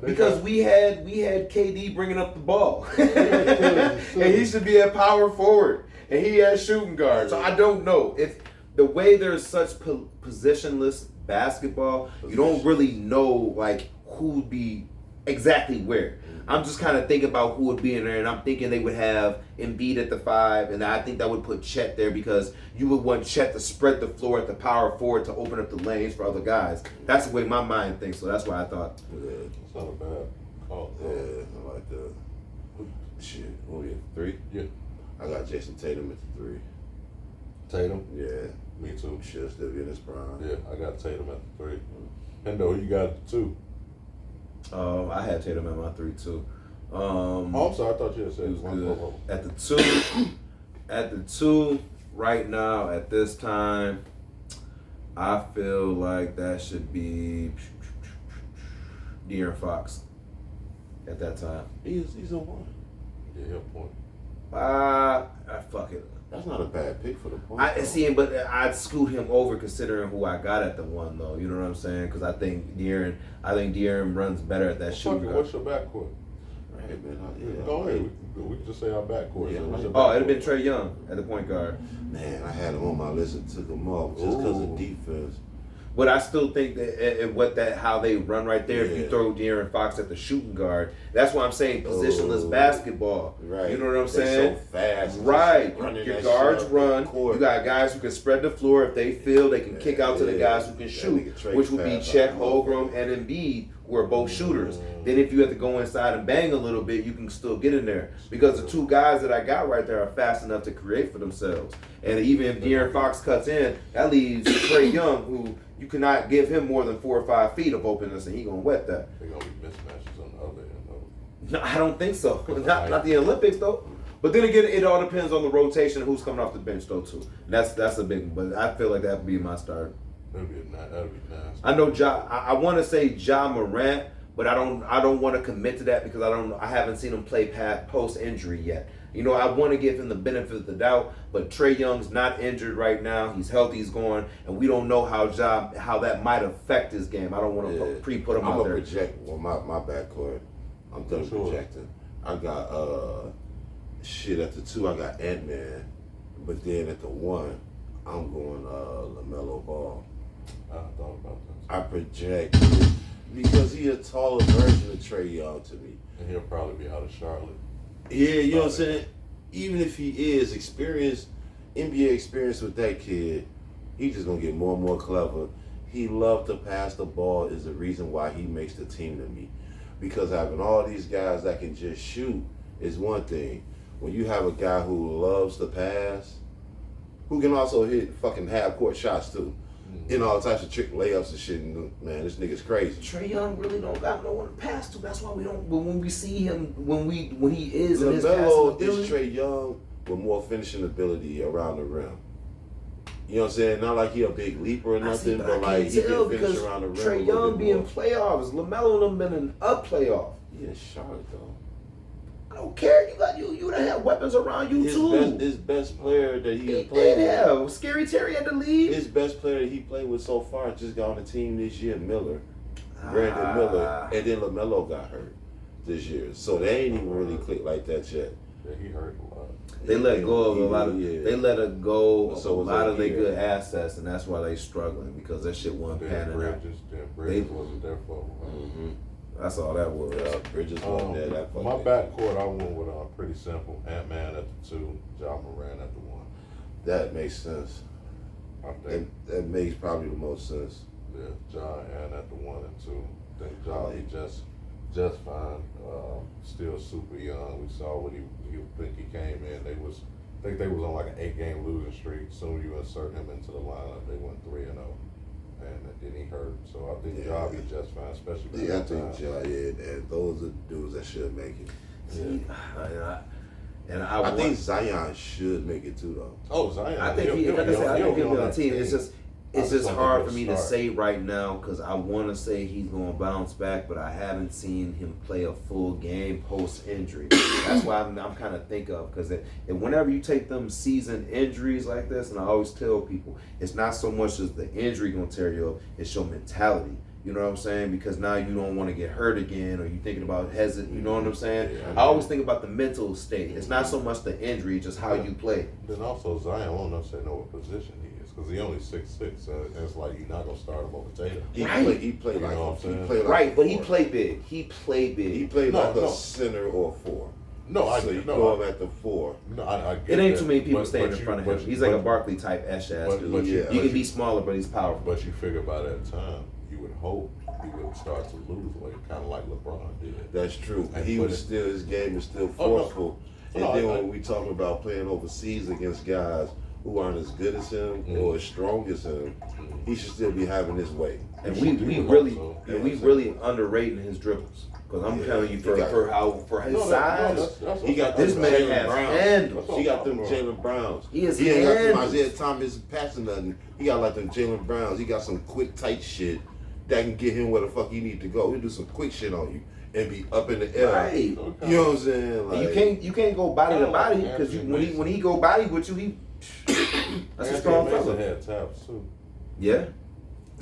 Because we had KD bringing up the ball, and he should be at power forward, and he has shooting guard. So I don't know if the way there's such positionless basketball, you don't really know like who would be exactly where. I'm just kind of thinking about who would be in there, and I'm thinking they would have Embiid at the 5, and I think that would put Chet there because you would want Chet to spread the floor at the power forward to open up the lanes for other guys. That's the way my mind thinks, so that's why I thought. Yeah, it's not a bad call. Yeah, I like that. Shit, what we at 3? Yeah. I got Jason Tatum at the 3. Tatum? Yeah. Me too. Should still be in his prime. Yeah, I got Tatum at the 3. Hendo, who you got at the 2? I had Tatum at my 3 too. I'm sorry, I thought you had said He was one good. more. At the 2, right now, at this time, I feel like that should be De'Aaron Fox at that time. He's a 1. Yeah, your point. Fuck it. That's not a bad pick for the point. I see him, but I'd scoot him over considering who I got at the 1 though. You know what I'm saying? Because I think De'Aaron runs better at that shooting guard. What's your backcourt? Hey, man, Go ahead. We can just say our backcourt. Yeah, So what's your Oh, it'd have backcourt? been Trae Young at the point guard. Man, I had him on my list and took him off just because Ooh. of defense. But I still think that how they run right there. If you Yeah. throw De'Aaron Fox at the shooting guard, that's why I'm saying positionless basketball. Right. You know what I'm They saying? so fast. Right. Running Your that guards shit up run. the court. You got guys who can spread the floor. If they feel, they can kick out to the Yeah. guys who can That shoot, nigga Trae which would be fast Chet out the motherfucker. Holmgren and Embiid, who are both shooters. Then if you have to go inside and bang a little bit, you can still get in there. Because the 2 guys that I got right there are fast enough to create for themselves. And even if De'Aaron Fox cuts in, that leaves Trae Young, who you cannot give him more than 4 or 5 feet of openness, and he gonna wet that. They're going to be mismatches on the other end, though. No, I don't think so. Not the Olympics though. But then again, it all depends on the rotation, who's coming off the bench though too. And that's a big one. But I feel like that would be my start. That'd be nice. I know I want to say Ja Morant, but I don't want to commit to that because I haven't seen him play post injury yet. You know, I want to give him the benefit of the doubt, but Trae Young's not injured right now. He's healthy, he's going, and we don't know how that might affect his game. I don't want to put him out there. I'm gonna project my backcourt. I'm done projecting. I got at the 2. I got Ant-Man, but then at the 1, I'm going LaMelo Ball. I thought about that. I project because he's a taller version of Trae Young to me. And he'll probably be out of Charlotte. Yeah, you know what I'm saying? Even if he is experienced, NBA experience with that kid, he's just going to get more and more clever. He loved to pass the ball is the reason why he makes the team to me. Because having all these guys that can just shoot is one thing. When you have a guy who loves to pass, who can also hit fucking half-court shots too. And all types of trick layups and shit. And, man, this nigga's crazy. Trae Young really don't got no one to pass to. That's why we don't. When we see him, when he is in his passing LaMelo ability, is Trae Young with more finishing ability around the rim. You know what I'm saying? Not like he a big leaper or nothing, but like he can finish around the rim. Trae Young be in playoffs. LaMelo and them been in a playoff. Yeah, Charlotte though. I don't care. You done have weapons around you too. His best player that He played did have Scary Terry had to leave. His best player that he played with so far just got on the team this year, Miller. Brandon Miller. And then LaMelo got hurt this year. So they ain't even really clicked like that yet. Yeah, he hurt a lot. They let go of a lot of. Yeah. They let it go of So a was lot that of their year. good assets, and that's why they struggling because that shit wasn't panning out. Bridges wasn't there for him. Mm-hmm. That's all that was. Yeah, Bridges wasn't there. That My fucking- backcourt, I went with pretty simple. Ant-Man at the 2, Ja Morant at the 1. That makes sense. I think, That makes probably the most sense. yeah, Ja and at the 1 and 2. I think Ja, he just fine. Still super young. We saw when he came in. I think they was on like an 8-game losing streak. Soon you insert him into the lineup, they went 3-0. And then he hurt. So I think Ja be just fine, especially Yeah, I think Ja, and those are the dudes that should make it. See, And I think Zion should make it too, though. Oh, Zion. I think he'll like I said, I think he'll be on the team. It's just just don't hard think for me he'll to start. say right now because I want to say he's going to bounce back, but I haven't seen him play a full game post injury. That's why I'm kind of think of because whenever you take them season injuries like this, and I always tell people, it's not so much as the injury going to tear you up, it's your mentality. You know what I'm saying? Because now you don't want to get hurt again, or you're thinking about hesitant. You know what I'm saying? Yeah, I always think about the mental state. It's not so much the injury, just how you play. Then also Zion won't necessarily know what position he is because he only 6'6", and it's like you're not gonna start him over Tatum. He played You like know what I'm he saying? played like Right, but he four. played big. He played big. He played No, like a no. center or 4. No, I so you no, go I- him at the 4. No, I get It ain't that, too many people but- standing but in you- front of but him. you- He's like a but- Barkley type ass dude. but yeah. You can be smaller, but he's powerful. But you figure by that time, you would hope he would start to lose weight, kind of like LeBron did. That's true. And He put was it- still, his game is still Oh, no. forceful. No, And then I- when we talk about playing overseas against guys who aren't as good as him or as strong as him, he should still be having his way. And You we should do really also. and we really underrating his dribbles. Because I'm Yeah, telling you he for got- his No, size, that's He got this them man Jaylen has Browns. handles. He got them Jaylen Browns. He is ain't got them handles. Isaiah Thomas passing nothing. He got like them Jaylen Browns. He got some quick, tight shit that can get him where the fuck he need to go. He'll do some quick shit on you and be up in the air. Right. You know what I'm saying? And Like, you can't go body to body because when he go body with you, he that's a strong Mason fella. had taps too. Yeah.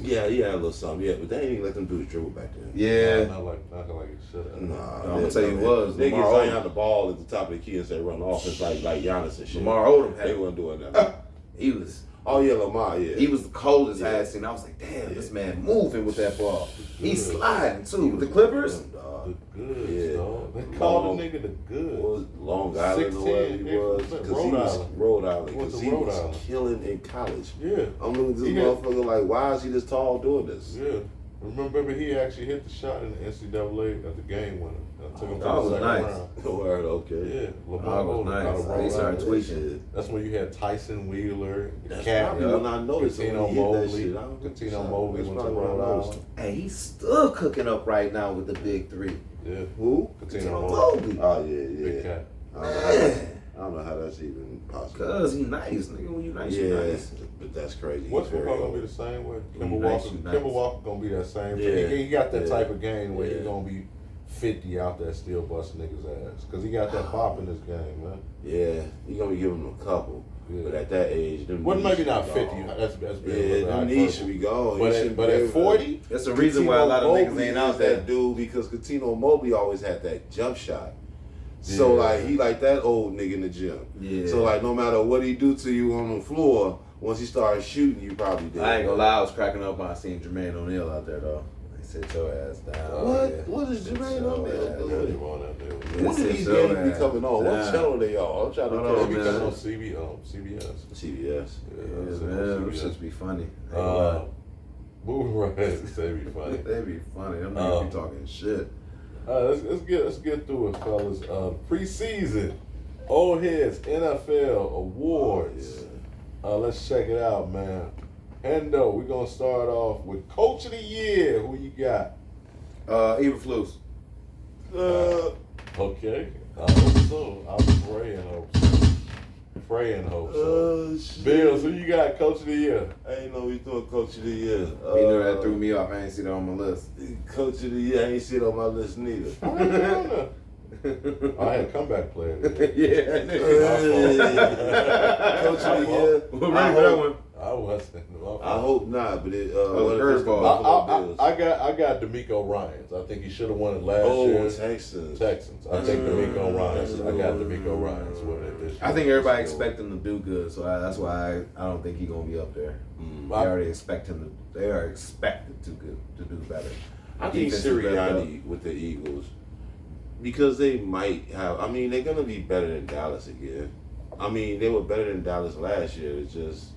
yeah, he had a little something. Yeah, but they ain't even let them do his dribble back then. Yeah. Not like it should have. Nah, I'm gonna tell you what, They get Lamar Zion the ball at the top of the key and say run offense like Giannis and shit. Lamar Odom They had weren't doing that. he was Oh yeah, Lamar. Yeah, he was the coldest I Yeah. had seen. I was like, damn, Yeah. this man moving with that ball. He's Good. sliding too. He With the was Clippers. good, dog. The goods, Yeah. dog. They called the nigga the What good. was Long Island or whatever he 6'10", was? yeah, Because Rhode he was Island. Rhode Island. He went Because to he Rhode was Island. killing in college. Yeah, I'm looking at this He had- motherfucker like, why is he this tall doing this? yeah. Remember he actually hit the shot in the NCAA at the game winner. I took him to That the was second nice. round. Word, okay. Yeah, Lamar That was Odom nice. out of They Rhode started Island. tweaking. That's when you had Tyson Wheeler, That's Cat, probably when I noticed him Catino when he hit that Mobley. shit. I was like, Catino son, Mobley that's went to probably when I Rhode noticed Island. Hey, he's still cooking up right now with the big three. Yeah, Who? Catino Mobley. Mobley. Oh yeah, Big yeah. Cat. I don't know how that's even possible. Cause he nice, nigga. When you nice, you Yeah, nice. but that's crazy. He's What's very gonna old. be the same way? When Kimber you nice, Walker. you nice. Kimber Walker gonna be that same. Yeah. He got that Yeah. type of game where Yeah. he gonna be 50 out there still busting niggas' ass because he got that pop in his game, man. Yeah, you're gonna be giving him a couple. Yeah. But at that age, them Well, knees maybe should not be 50. gone. That's being a Yeah, little bit them knees hyperbole. should be gone. But He at, should but be at able to- 40, That's the reason why a lot of Mobley niggas ain't is out that there. dude because Catino Mobley always had that jump shot. So Yeah. like he like that old nigga in the gym. Yeah. So like no matter what he do to you on the floor, once he started shooting, you probably did. I ain't gonna lie, I was cracking up when I seen Jermaine O'Neal out there though. They sit your ass down. What? Yeah. What is Sit Jermaine your O'Neal ass doing? yeah, What you want that dude. Yeah. When did sit these your games be ass coming on? What down. channel they on? I'm trying to Hold tell on, you. He man. coming on CBS. CBS. Yeah, Yeah, it's on man, them CBS. shits be funny. Moving right, they be funny. They be funny. Them niggas be talking shit. Let's get through it, fellas. Preseason, Old Heads NFL Awards. Let's check it out, man. Hendo, we're gonna start off with Coach of the Year. Who you got? Eberflus. Okay, I hope so. I'm praying, hope so. Praying, hope so. Shit. Bills, who you got? Coach of the Year. I ain't know we doing Coach of the Year. He knew that threw me off. I ain't see that on my list. Coach of the Year, I ain't see it on my list neither. I had comeback player. of the year. Yeah, Coach of the Year. We're ready for that one. I wasn't. I hope not, but it. Oh, what if it's the curveball. Buffalo Bills? I got D'Amico Ryans. I think he should have won it last year. Texans. Texans. I think D'Amico Ryans. I got D'Amico Ryans winning it this year. I think everybody expect him to do good, so that's why I don't think he's gonna be up there. They already expect him to. They are expected to do better. I think Defense is better. Sirianni with the Eagles because they might have. I mean, they're gonna be better than Dallas again. I mean, they were better than Dallas last year. It's just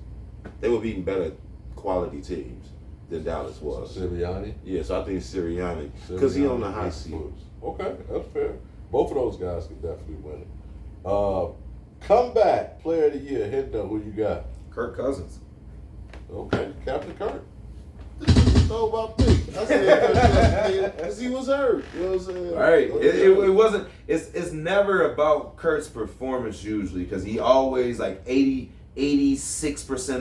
they were beating better quality teams than Dallas was. Sirianni. Yeah, so I think Sirianni because he on the hot seat. Okay, that's fair. Both of those guys could definitely win it. Comeback player of the year. Hendo, who you got? Kirk Cousins. Okay, Captain Kirk. throw my pick. I said because he was hurt. You know what I'm saying? Right. It wasn't. It's never about Kurt's performance usually because he always like 86%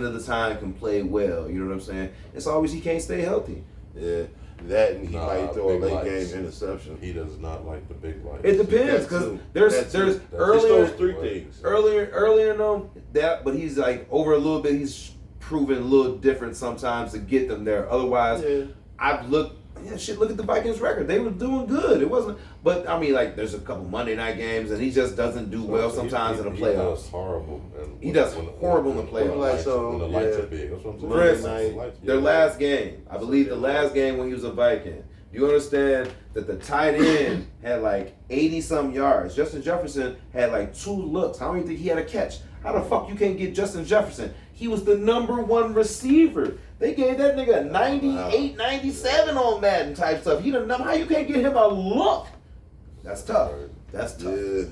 of the time can play well. You know what I'm saying? It's always he can't stay healthy. Yeah. That and he might throw a big late lights. game interception. He does not like the big lights. It depends because there's earlier those three things. earlier no that, but he's like over a little bit. He's proven a little different sometimes to get them there. Otherwise, I've looked. Yeah, shit. Look at the Vikings record. They were doing good. It wasn't, but I mean, like, there's a couple Monday night games, and he just doesn't do well sometimes in the playoffs. He does horrible. He does horrible in the playoffs. When the lights are big. That's what I'm saying. For instance, their last game, I believe the last game when he was a Viking. Do you understand that the tight end had like 80-some yards? Justin Jefferson had like 2 looks. How many think he had a catch? How the fuck you can't get Justin Jefferson? He was the #1 receiver. They gave that nigga 98, 97 on Madden type stuff. He the number. How you can't get him a look? That's tough. That's tough. Yeah.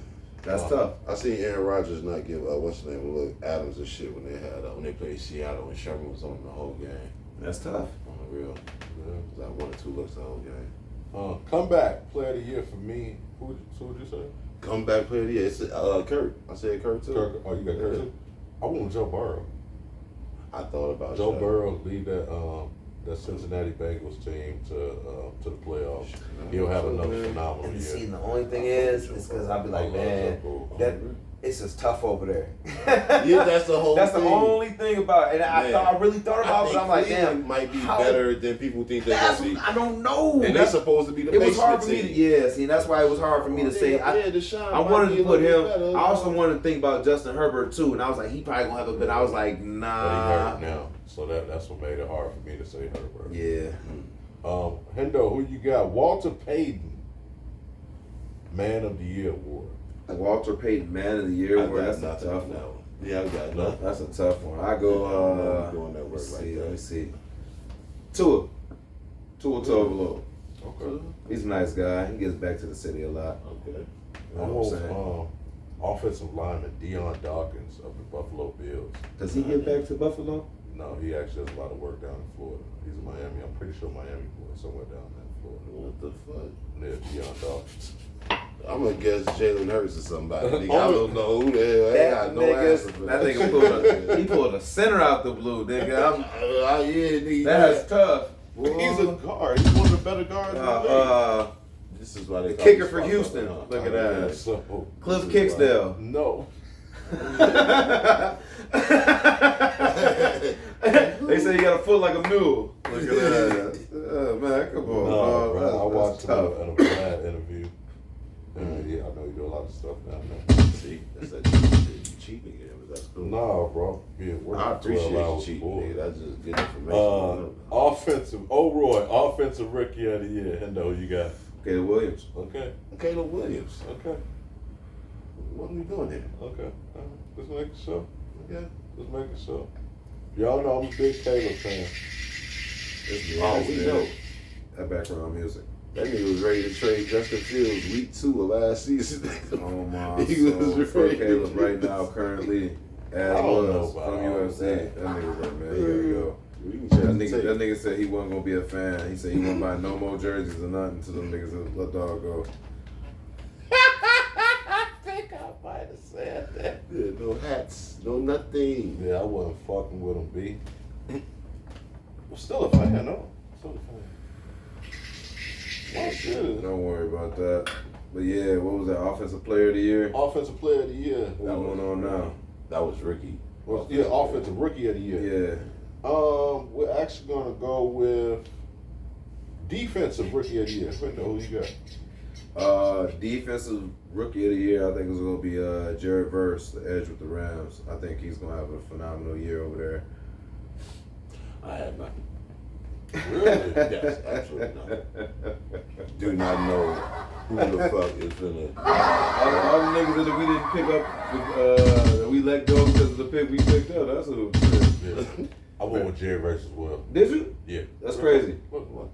That's tough. I seen Aaron Rodgers not give what's the name, look Adams and shit when they played Seattle and Sherman was on the whole game. That's tough. On the real. Yeah. Like 1 or 2 looks the whole game. Comeback player of the year for me. Who would you say? Comeback player of the year. It's Kurt. I said Kurt too. Kirk. Oh, you got Kurt too? I want Joe Burrow. I thought about Joe Burrow lead that Cincinnati Bengals team to the playoffs. He'll have another phenomenal And year. see, the only thing is because I'll be like, man, it's just tough over there. Yeah, that's the whole That's thing. the only thing about it. And I really thought about it, but I'm like, Cleveland damn, might be better than people think they're that's going to be. I don't know. And they're supposed to be the It was hard basement for me to, team. see, that's why it was hard for me to say. Deshaun I might wanted be to a put little him. bit better. I also wanted to think about Justin Herbert too, and I was like, he probably gonna have a bit. I was like, But he nah. hurt now, so that's what made it hard for me to say Herbert. Yeah. Hendo, who you got? Walter Payton, Man of the Year award. Walter Payton, Man of the Year award. That's a tough one. Yeah, I got nothing. That's a tough one. I go. doing that work like that. Let me see. Tua Tagovailoa. Okay. He's a nice guy. He gets back to the city a lot. Okay. You know what I'm saying? Offensive lineman Deion Dawkins of the Buffalo Bills. Does he get back to Buffalo? No, he actually does a lot of work down in Florida. He's in Miami. I'm pretty sure Miami boy, somewhere down there in Florida. What the fuck? Near Deion Dawkins. I'm gonna guess Jalen Hurts or somebody. Nigga, I don't know who the hell. I got no answer for that nigga pulled a center out the blue, nigga. nigga. That's tough. He's a guard. He's one of the better guards in the league. This is why they The call kicker this for fuck Houston. up. Look at that. So, Cliff Kicksdale. no. They say you got a foot like a mule. Look at that. Man, come on. No, bro. I watched him tough. at a bad interview. Yeah, I know you do a lot of stuff down there. See, that's that cheating again, but that's cool. Nah, bro. Yeah, I appreciate you cheating, nigga. That's just good information. Offensive rookie of the year. Hendo, who you got? Caleb Williams. Okay. Caleb Williams. Okay. What are we doing here? Okay. Just making sure. Okay. Just making sure. Y'all know I'm a big Caleb fan. Oh, we know. That background music. That nigga was ready to trade Justin Fields week 2 of last season. Oh my He was soul. For ready. Caleb right now, currently, as I don't know was about from all UFC. that. That nigga like, man, he gotta go. We can check That the nigga, tape. that nigga said he wasn't gonna be a fan. He said he wouldn't buy no more jerseys or nothing until them niggas let dog go. I think I might have said that. Yeah, no hats, no nothing. Yeah, I wasn't fucking with him, B. Still a fan, though. Still a fan. Well, shit. Don't worry about that. But yeah, what was that? Offensive player of the year? Offensive player of the year. What's going on now? That was Ricky. Yeah, offensive rookie of the year. Yeah. We're actually gonna go with defensive rookie of the year. Who you got? Defensive rookie of the year, I think is going to be Jared Verse, the edge with the Rams. I think he's going to have a phenomenal year over there. I have nothing. Really? Yes, absolutely not. Do not know who the fuck is finna. All the niggas that we didn't pick up, that we let go because of the pick we picked up, that's who. Yeah. I went with Jerry Verse as well. Did you? Yeah. That's crazy. What the fuck?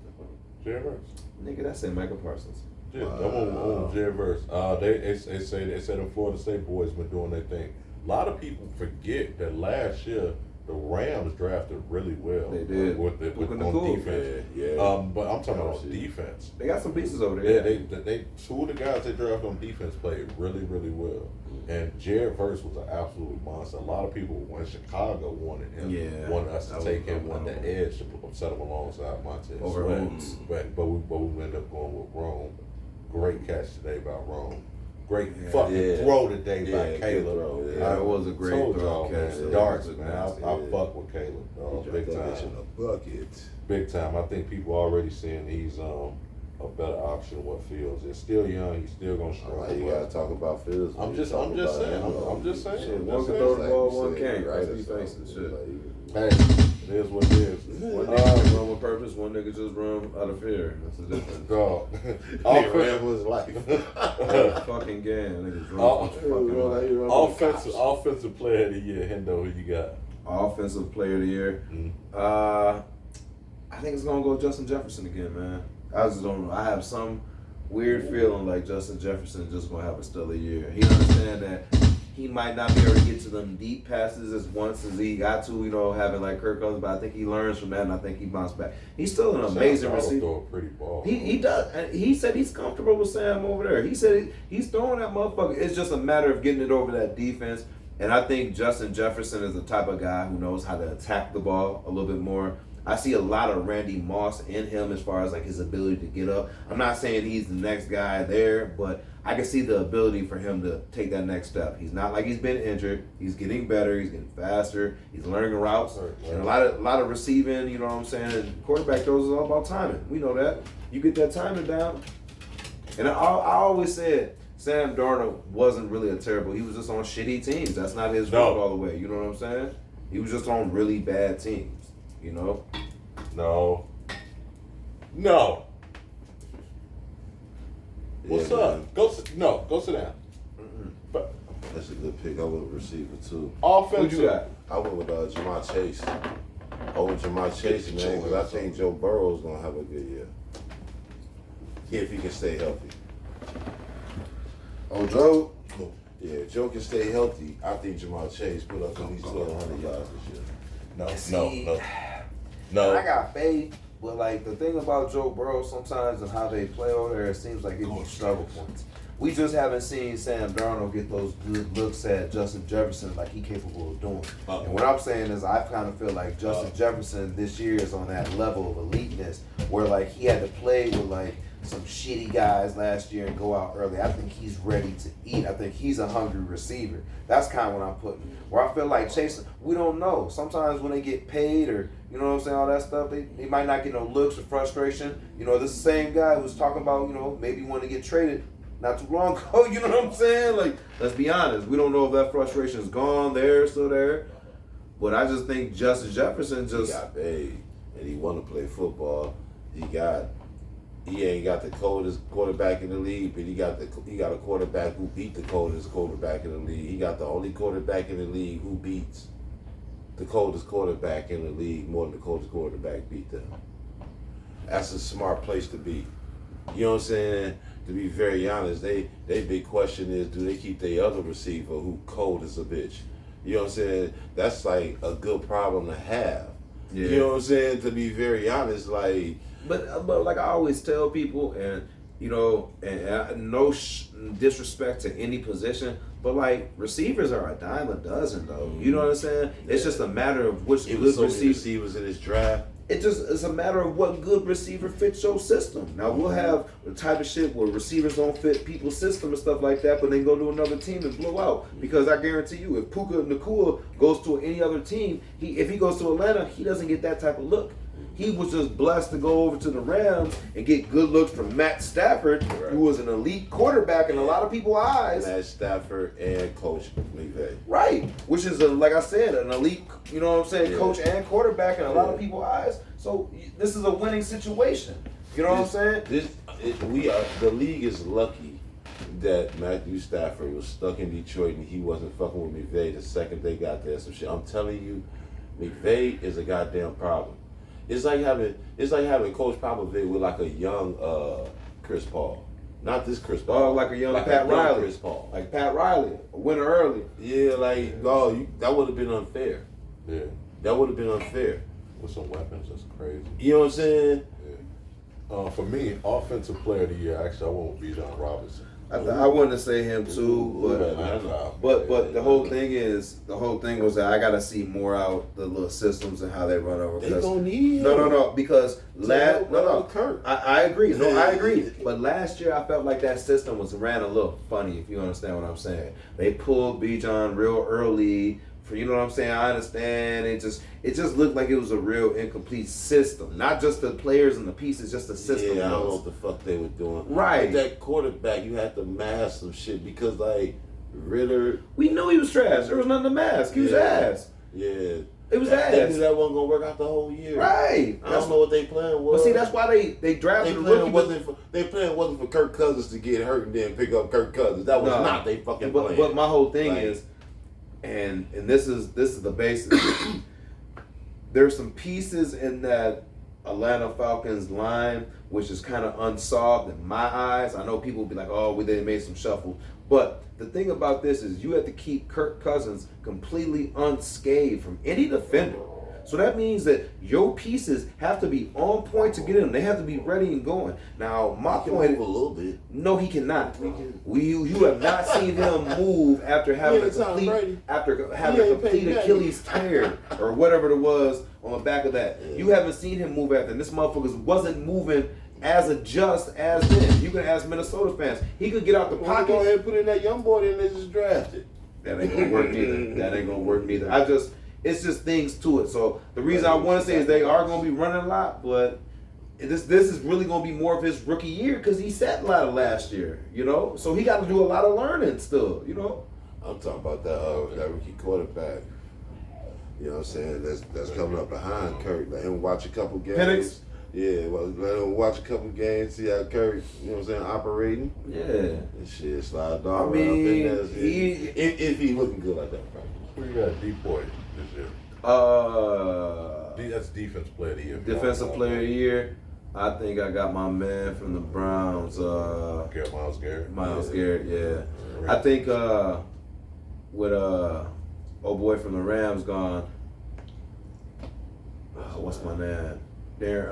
Jerry Verse. Nigga, that's in Michael Parsons. Yeah, I'm on Jerry Verse. They say them Florida State boys been doing their thing. A lot of people forget that last year the Rams drafted really well. They did. With on defense. Yeah. But I'm talking about defense. They got some pieces over there. Yeah, they two of the guys they drafted on defense played really, really well. And Jared Verse was an absolute monster. A lot of people when Chicago wanted him, wanted us to take him on the edge to set him alongside Montez over Hoops. But we ended up going with Rome. Great catch today by Rome. Great fucking throw today by Caleb. It was a great throw catch. Darts, man. I fuck with Caleb. Big time. In a bucket. Big time. I think people already seeing he's a better option than what Fields is. Still young. He's still gonna struggle. You gotta talk about Fields. I'm just saying. One can throw the ball, one can't. Right? Be facing shit. Hey, it is what it is. One nigga run with purpose, one nigga just run out of fear. That's the difference. Dog. His life. Fucking game. Niggas run Offensive player of the year, Hendo, who you got? Offensive player of the year. I think it's gonna go Justin Jefferson again, man. I just don't know. I have some weird feeling like Justin Jefferson is just gonna have a stellar year. He understand that he might not be able to get to them deep passes as once as he got to, having like Kirk Cousins, but I think he learns from that, and I think he bounced back. He's still an amazing receiver. Throw a pretty ball. He does. And he said he's comfortable with Sam over there. He said he's throwing that motherfucker. It's just a matter of getting it over that defense. And I think Justin Jefferson is the type of guy who knows how to attack the ball a little bit more. I see a lot of Randy Moss in him as far as like his ability to get up. I'm not saying he's the next guy there, but I can see the ability for him to take that next step. He's not like he's been injured. He's getting better. He's getting faster. He's learning routes and a lot of receiving. You know what I'm saying? And quarterback throws is all about timing. We know that. You get that timing down. And I always said Sam Darnold wasn't really a terrible. He was just on shitty teams. That's not his fault all the way. You know what I'm saying? He was just on really bad teams. No. What's up? Go sit down. But that's a good pick. I went with receiver too. Offensive. Who you got? I went with Jamar Chase. I went with Jamar Chase, man, because I think Joe Burrow's gonna have a good year if he can stay healthy. Oh, Joe. Yeah, if Joe can stay healthy, I think Jamar Chase put up at least 1,200 yards this year. No. I got faith, but like the thing about Joe Burrow sometimes and how they play over there, it seems like it was struggle points. We just haven't seen Sam Darnold get those good looks at Justin Jefferson like he's capable of doing. And what I'm saying is I kind of feel like Justin Jefferson this year is on that level of eliteness where like he had to play with like some shitty guys last year and go out early. I think he's ready to eat. I think he's a hungry receiver. That's kind of what I'm putting. Where I feel like Chase, we don't know. Sometimes when they get paid or, you know what I'm saying, all that stuff, they might not get no looks or frustration. This is the same guy who's talking about, maybe want to get traded not too long ago. You know what I'm saying? Like, let's be honest. We don't know if that frustration is gone, still there. But I just think Justin Jefferson He got paid and he want to play football. He ain't got the coldest quarterback in the league, but he got a quarterback who beat the coldest quarterback in the league. He got the only quarterback in the league who beats the coldest quarterback in the league more than the coldest quarterback beat them. That's a smart place to be. You know what I'm saying? To be very honest, they big question is, do they keep their other receiver who cold as a bitch? You know what I'm saying? That's like a good problem to have. Yeah. You know what I'm saying? To be very honest, like. But like I always tell people, and no disrespect to any position, but like receivers are a dime a dozen though. You know what I'm saying? It's just a matter of which good receivers in this draft. It's a matter of what good receiver fits your system. Now we'll have the type of shit where receivers don't fit people's system and stuff like that, but then go to another team and blow out. Because I guarantee you, if Puka Nacua goes to any other team, if he goes to Atlanta, he doesn't get that type of look. He was just blessed to go over to the Rams and get good looks from Matt Stafford, who was an elite quarterback in a lot of people's eyes. Matt Stafford and Coach McVay. Right, which is, like I said, an elite, you know what I'm saying, coach and quarterback in a lot of people's eyes. So this is a winning situation. You know what I'm saying? The league is lucky that Matthew Stafford was stuck in Detroit and he wasn't fucking with McVay the second they got there. Some shit. I'm telling you, McVay is a goddamn problem. It's like having Coach Popovich with like a young Chris Paul. Not this Chris Paul. Oh, like a young Pat Riley. Chris Paul. Like Pat Riley, a winner early. Yeah, that would have been unfair. Yeah. That would have been unfair. With some weapons, that's crazy. You know what I'm saying? Yeah. For me, offensive player of the year, actually, I went with Bijan Robinson. I wanted to say him too, but the whole thing was that I gotta see more out the little systems and how they run over. They gonna need him. No, because Kirk. I agree. No, I agree. But last year I felt like that system was ran a little funny. If you understand what I'm saying, they pulled Bijan real early. For you know what I'm saying, I understand. It just looked like it was a real incomplete system. Not just the players and the pieces, just the system. Yeah, I don't know what the fuck they were doing. Right. Like that quarterback, you had to mask some shit because like Ritter. We knew he was trash. There was nothing to mask. He was ass. Yeah. It was They ass. knew that wasn't gonna work out the whole year. Right. I don't know what they plan was. But see, that's why they drafted a rookie. They plan wasn't for Kirk Cousins to get hurt and then pick up Kirk Cousins. That was not they fucking plan. But my whole thing is, and this is the basis. There's some pieces in that Atlanta Falcons line which is kind of unsolved in my eyes. I know people will be like, "Oh, they made some shuffle," but the thing about this is you have to keep Kirk Cousins completely unscathed from any defender. So that means that your pieces have to be on point to get in. They have to be ready and going. Now, my point move a little bit. No, he cannot. You have not seen him move after having a complete Achilles tear or whatever it was on the back of that. Yeah. You haven't seen him move after. And this motherfucker wasn't moving as adjust as then. You can ask Minnesota fans. He could get out the pocket. Go ahead and put in that young boy that they just drafted. That ain't gonna work neither. That ain't gonna work neither. It's just things to it. So the reason I want to say is they are going to be running a lot, but this is really going to be more of his rookie year because he sat a lot of last year, you know. So he got to do a lot of learning still, you know. I'm talking about that rookie quarterback. You know what I'm saying? That's coming up behind Kirk. Let him watch a couple games. Penix? Yeah, well, let him watch a couple games, see how Kirk, you know what I'm saying, operating. Yeah. And shit, slide dog. I mean, if he looking good like that, right? Who you got depoy this year? That's defense player of the year. Defensive player of the year. I think I got my man from the Browns. Myles Garrett. Myles Garrett, yeah. I think with old boy from the Rams gone. What's my name? Aaron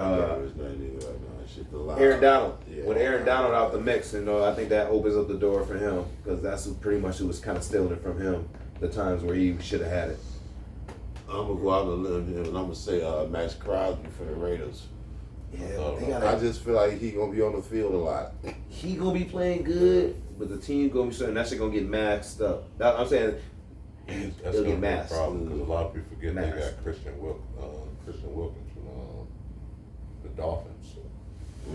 Donald. Yeah. With Aaron Donald out the mix, you know, I think that opens up the door for him because that's pretty much who was kind of stealing it from him. The times where he should have had it. I'm gonna go out on a limb and I'm gonna say Max Crosby for the Raiders. Yeah, I just feel like he gonna be on the field a lot. He gonna be playing good, but the team gonna be certain that shit gonna get maxed up. I'm saying that's it'll gonna get be a maxed. problem because a lot of people forget they got Christian Wilkins from the Dolphins. So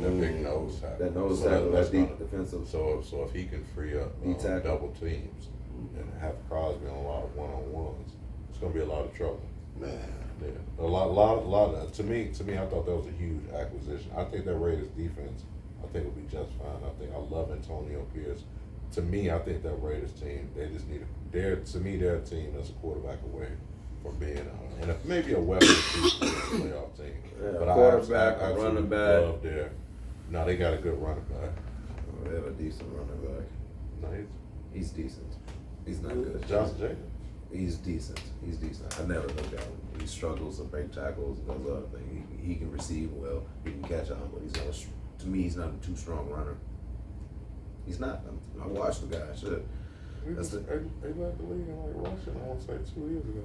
that big nose tackle. That nose tackle, that deep defensive. So if he can free up double teams and have Crosby on a lot of one-on-ones, it's gonna be a lot of trouble. Man. Yeah, a lot of, to me, I thought that was a huge acquisition. I think that Raiders defense, I think will be just fine. I love Antonio Pierce. To me, I think that Raiders team, they just need their team that's a quarterback away from being maybe a weapon playoff team. Yeah, but quarterback, I running back. love they got a good running back. They have a decent running back. No, he's decent. He's not good. Josh Jacobs. He's decent. I never looked at him. He struggles to break tackles and those other things. He can receive well. He can catch on, but he's not. To me, he's not a too strong runner. He's not. I watched the guy. Shit. They left the league in like rushing, I want to say 2 years ago.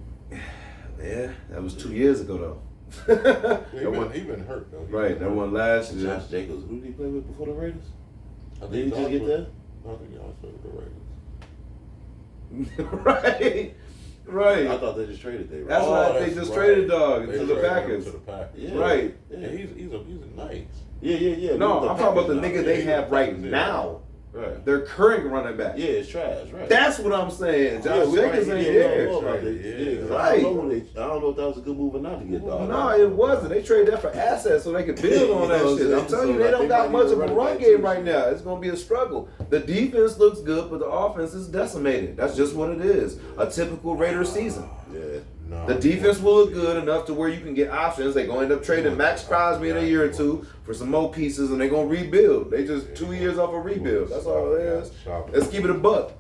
Yeah, that was 2 years ago though. He been hurt though. Right, that one last year. Josh Jacobs, who did he play with before the Raiders? Did he just get there? I think he always played with the Raiders. Right. I thought they just traded David. That's why they just traded dog to the Packers. Yeah. Right. Yeah, he's a nice. Yeah. No, I'm talking about the nigga they have right now. Right. Their current running back. Yeah, it's trash, right. That's what I'm saying. Josh Jacobs ain't there. Right. I don't know if that was a good move or not to get dog. No, it wasn't. They traded that for assets so they could build on that shit. I'm telling you, they don't got much of a run game right now. It's going to be a struggle. The defense looks good, but the offense is decimated. That's just what it is. A typical Raiders season. Yeah. The defense will look good enough to where you can get options. They're going to end up trading Max Crosby in a year or two for some more pieces, and they're going to rebuild. They just 2 years off a rebuild. That's all it is. Let's keep it a buck.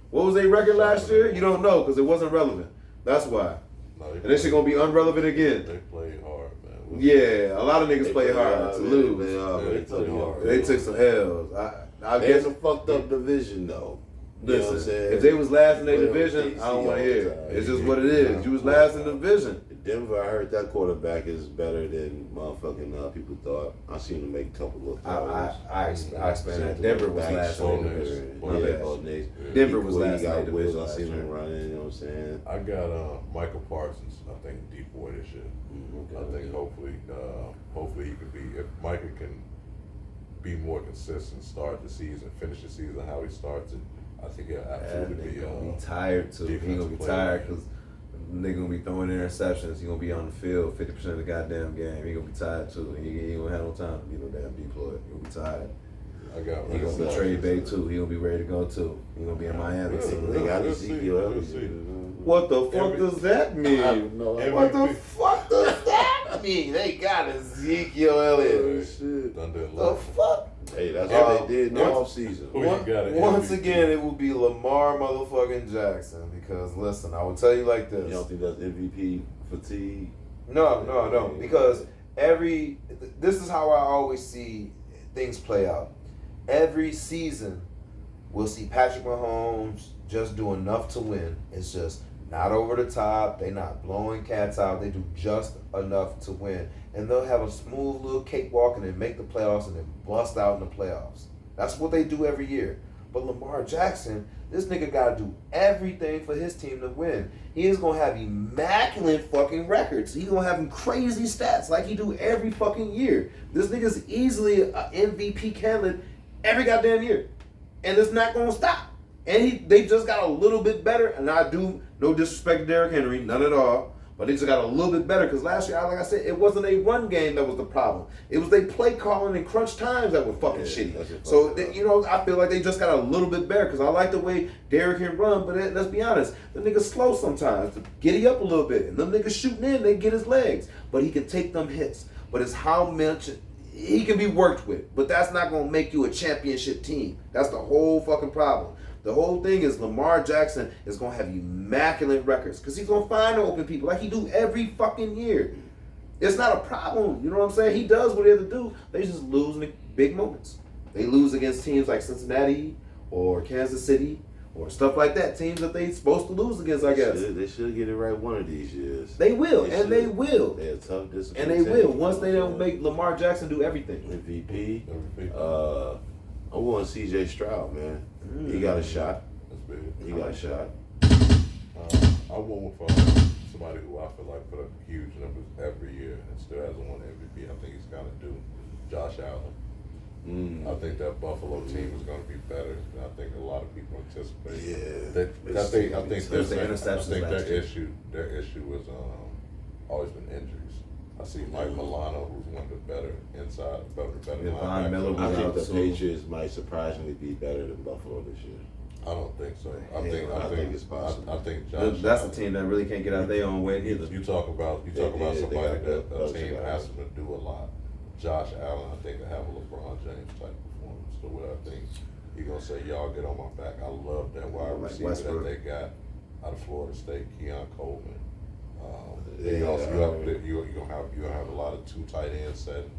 What was their record last year? You don't know because it wasn't relevant. That's why. No, and this shit gonna be irrelevant again. They played hard, man. Yeah, a lot of niggas play hard to lose. They played hard. They took some L's. I They guess in a fucked up division though. You know what I'm listen, saying? if they was last in their Well, division, I don't want to hear it. all the It's time. just what it is. You was last in the division. Denver, I heard that quarterback is better than motherfucking people thought. I seen him make a couple of throws. I explained that. Denver was last in the division. My bad. Denver was last in the got division. I seen him running. You know what I'm saying? I got Michael Parsons. I think deep boy this year. I think hopefully he could be. If Michael can be more consistent, start the season, finish the season how he starts it, I think he'll absolutely be tired too. He gonna be tired because nigga gonna be throwing interceptions. He gonna be on the field 50% of the goddamn game. He gonna be tired too. He ain't gonna have no time to be no damn deployed. He gonna be tired. He gonna be trade bait too. He gonna be ready to go too. He gonna be in Miami. They got Ezekiel. What the fuck does that mean? What the fuck does that mean? They got Ezekiel Elliott. The fuck? Hey, that's what they did in the offseason. Once again, it will be Lamar motherfucking Jackson because listen, I will tell you like this. You don't think that's MVP fatigue? No. Because this is how I always see things play out. Every season, we'll see Patrick Mahomes just do enough to win. It's just not over the top. They not blowing cats out. They do just enough to win. And they'll have a smooth little cakewalk and then make the playoffs and then bust out in the playoffs. That's what they do every year. But Lamar Jackson, this nigga got to do everything for his team to win. He is going to have immaculate fucking records. He's going to have them crazy stats like he do every fucking year. This nigga's easily an MVP candidate every goddamn year. And it's not going to stop. And they just got a little bit better. And I do, no disrespect to Derrick Henry, none at all. But they just got a little bit better because last year, like I said, it wasn't a run game that was the problem. It was they play calling in crunch times that were fucking shitty. So, I feel like they just got a little bit better because I like the way Derrick can run, but let's be honest, the nigga's slow sometimes. Giddy up a little bit. And them niggas shooting in, they get his legs. But he can take them hits. But it's how much he can be worked with. But that's not going to make you a championship team. That's the whole fucking problem. The whole thing is Lamar Jackson is going to have immaculate records because he's going to find the open people like he do every fucking year. It's not a problem. You know what I'm saying? He does what he has to do. They just lose in the big moments. They lose against teams like Cincinnati or Kansas City or stuff like that. Teams that they supposed to lose against, I guess. They should get it right one of these years. They will, they will. They're tough, disciplined. And they will once they don't make Lamar Jackson do everything. MVP. I want CJ Stroud, man. He got a shot. That's big. He got a shot. I went with somebody who I feel like put up huge numbers every year and still hasn't won MVP. I think he's going to do Josh Allen. I think that Buffalo team is going to be better than I think a lot of people anticipate. Yeah. I think their issue was always been injuries. I see Mike Milano, who's one of the better linebackers. I think the Patriots might surprisingly be better than Buffalo this year. I don't think so. I think it's possible. I think Josh that's the team that really can't get out their own way either. You talk about somebody that a team asks them to do a lot. Josh Allen, I think, will have a LeBron James type performance. So what I think he's gonna say, y'all get on my back. I love that wide receiver that they got out of Florida State, Keon Coleman. You're gonna have a lot of two tight end settings.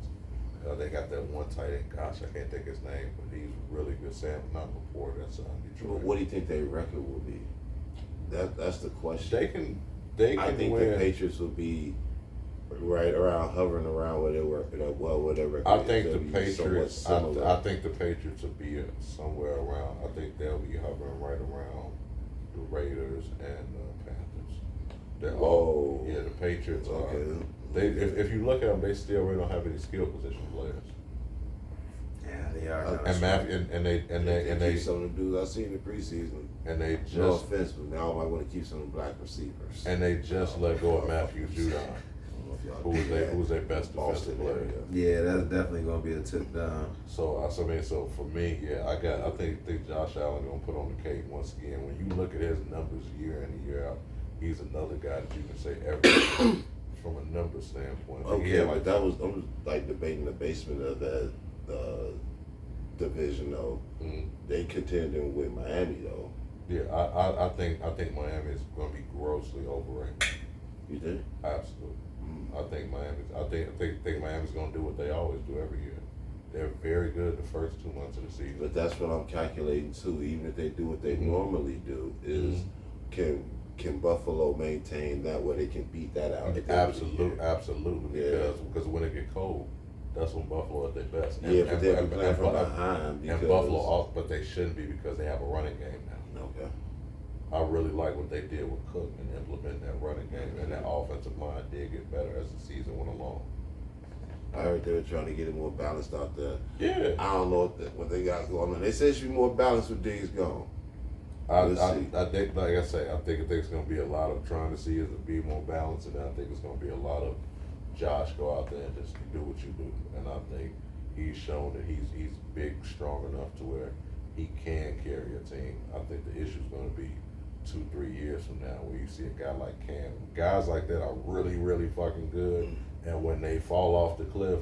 They got that one tight end. Gosh, I can't think his name, but he's really good. Sam, not before that's Detroit. But what do you think their record will be? That's the question. They can I think win. the Patriots will be right around, hovering around where they were. Whatever. I think the Patriots. I think the Patriots will be somewhere around. I think they'll be hovering right around the Raiders and the Panthers. The Patriots are. Okay. If you look at them, they still really don't have any skill position players. Yeah, they are. And they keep some of the dudes I seen in the preseason. And they just no offense, but now I might want to keep some black receivers. And they just let go of Matthew Judon, who's their best defensive player. Yeah, that's definitely gonna be a tip down. So for me, I think Josh Allen gonna put on the cake once again. When you look at his numbers year in and year out, he's another guy that you can say everything from a number standpoint. Okay, like that was I'm like debating the basement of that division though. Mm-hmm. They contending with Miami though. Yeah, I think Miami is going to be grossly overrated. You think? Absolutely. I think Miami's going to do what they always do every year. They're very good the first 2 months of the season. But that's what I'm calculating too. Even if they do what they normally do, is can Buffalo maintain that where they can beat that out? Absolutely. Because when it get cold, that's when Buffalo at their best. But they'll be playing from behind. And Buffalo, but they shouldn't be because they have a running game now. Okay. I really like what they did with Cook and implementing that running game, and that offensive line did get better as the season went along. I heard they were trying to get it more balanced out there. Yeah. I don't know what they got going on. They said it should be more balanced with Diggs gone. I think, like I say, I think it's going to be a lot of trying to see is to be more balanced, and I think it's going to be a lot of Josh go out there and just do what you do. And I think he's shown that he's big, strong enough to where he can carry a team. I think the issue is going to be 2-3 years from now where you see a guy like Cam. Guys like that are really, really fucking good, and when they fall off the cliff,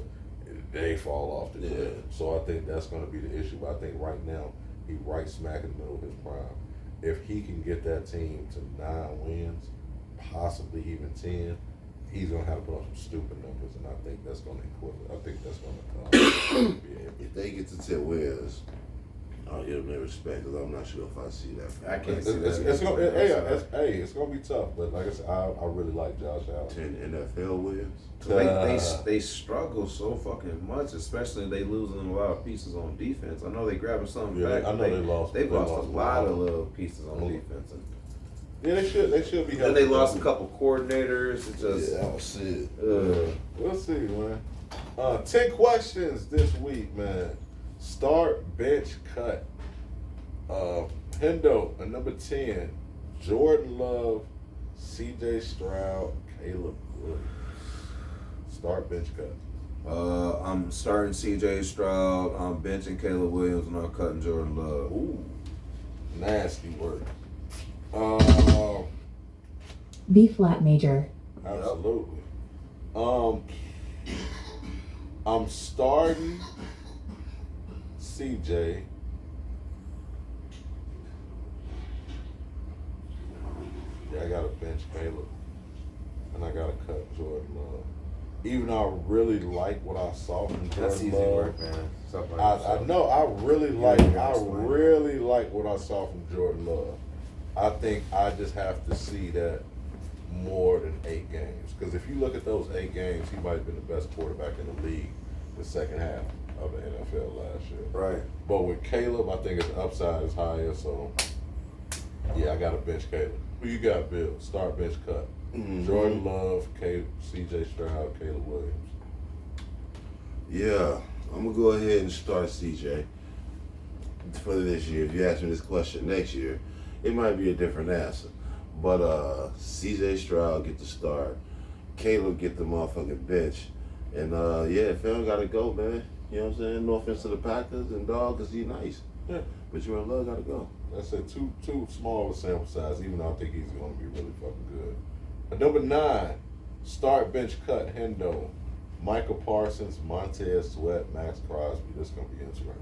they fall off the cliff. So I think that's going to be the issue. But I think right now, he's right smack in the middle of his prime. If he can get that team to 9 wins, possibly even 10, he's going to have to put up some stupid numbers, and I think that's going to equip. I think that's going to If they get to 10 wins, I'll give them their respect because I'm not sure if I see that. I can't see it's that. it's going to be tough, but like I said, I really like Josh Allen. 10 NFL wins. They struggle so fucking much, especially they losing a lot of pieces on defense. I know they grabbing something back. I know they lost. They've lost a lot of little pieces on defense. Yeah, they should be. And they lost a couple coordinators. It just I'll see. We'll see, man. 10 questions this week, man. Start, bench, cut. Hendo at number 10. Jordan Love, C.J. Stroud, Caleb Williams. Start, bench, cut. I'm starting C.J. Stroud. I'm benching Caleb Williams, and I'm cutting Jordan Love. Ooh, nasty work. B flat major. Absolutely. I'm starting CJ. Yeah, I got to bench Caleb, and I got to cut Jordan Love. Even though I really like what I saw from Jordan That's easy Love, work, man. I know I really like what I saw from Jordan Love. I think I just have to see that more than 8 games. Because if you look at those 8 games, he might have been the best quarterback in the league the second half of the NFL last year. Right. But with Caleb, I think his upside is higher. So, yeah, I got to bench Caleb. Who you got, Bill? Start, bench, cut. Jordan Love, C.J. Stroud, Caleb Williams. Yeah, I'm going to go ahead and start CJ for this year. If you ask me this question next year, it might be a different answer. But C.J. Stroud get the start. Caleb get the motherfucking bench. And, Phil got to go, man. You know what I'm saying? No offense to the Packers and dog, because he's nice. Yeah. But Jordan Love got to go. That's it. Too small of a sample size, even though I think he's going to be really fucking good. At number 9, start, bench, cut, Hendo. Michael Parsons, Montez Sweat, Max Crosby. This is going to be interesting.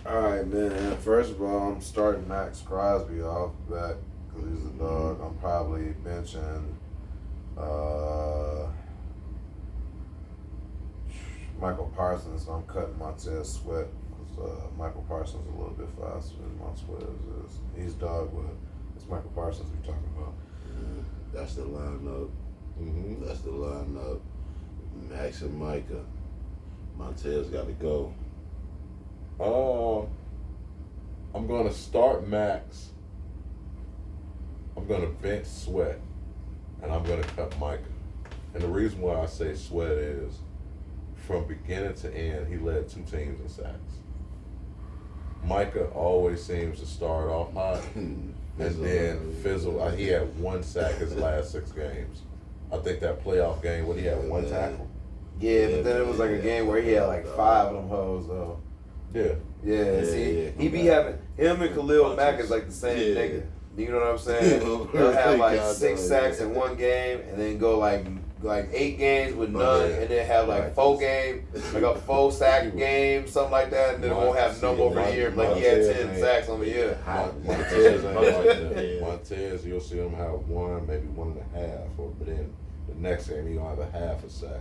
All right, man. First of all, I'm starting Max Crosby off back because he's a dog. I'm probably benching Michael Parsons. I'm cutting Montez Sweat because Michael Parsons is a little bit faster than Montez is. He's dog, but it's Michael Parsons we're talking about. That's the lineup. That's the lineup. Max and Micah. Montez got to go. I'm going to start Max. I'm going to bench Sweat. And I'm going to cut Micah. And the reason why I say Sweat is from beginning to end, he led 2 teams in sacks. Micah always seems to start off hot and then fizzle. He had 1 sack his last 6 games. I think that playoff game when he had 1 tackle. Yeah, but then it was like a game where he had like 5 of them hoes though. Yeah. He be having him and Khalil Mack is like the same nigga. You know what I'm saying? They'll have like 6 sacks in one game and then go like like 8 games with none, Yeah. and then have like 4 games, like a 4 sack game, something like that, and then won't have no more for a year. Like he had 10 sacks on the year. Montez ain't like that. Montez, you'll see him have 1, maybe 1.5, but then the next game he'll have a half a sack.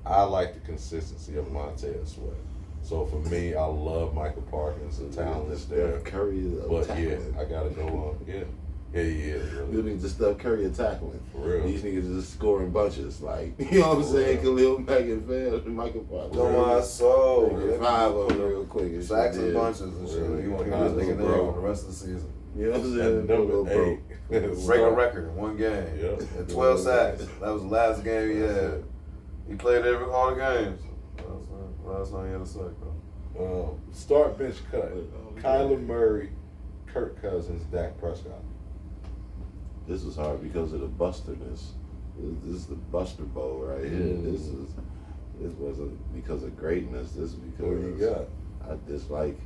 I like the consistency of Montez Sweat. So for me, I love Michael Parsons. The talent is there. Curry is But tackling. yeah, I gotta go on. Yeah, he is You really. need to Steph Curry and tackling. For real. These niggas just scoring bunches. Like, you know what I'm For saying? real. Khalil Mack and Fab, Michael Parsons. Come on, so Nigga, 5 of them real quick. and sacks shit, and yeah. bunches and shit. Really? You want to hear this nigga Bro. name for the rest of the season? You know what I'm saying? And number 8. Regular record, 1 game. Yep. And 12 sacks. That was the last game he had. He played all the games. Last time he had a sack, though. Start bench cut. Kyler Murray, Kirk Cousins, Dak Prescott. This was hard because of the busterness. This is the Buster Bowl right here. This wasn't because of greatness. This is because What you got? I dislike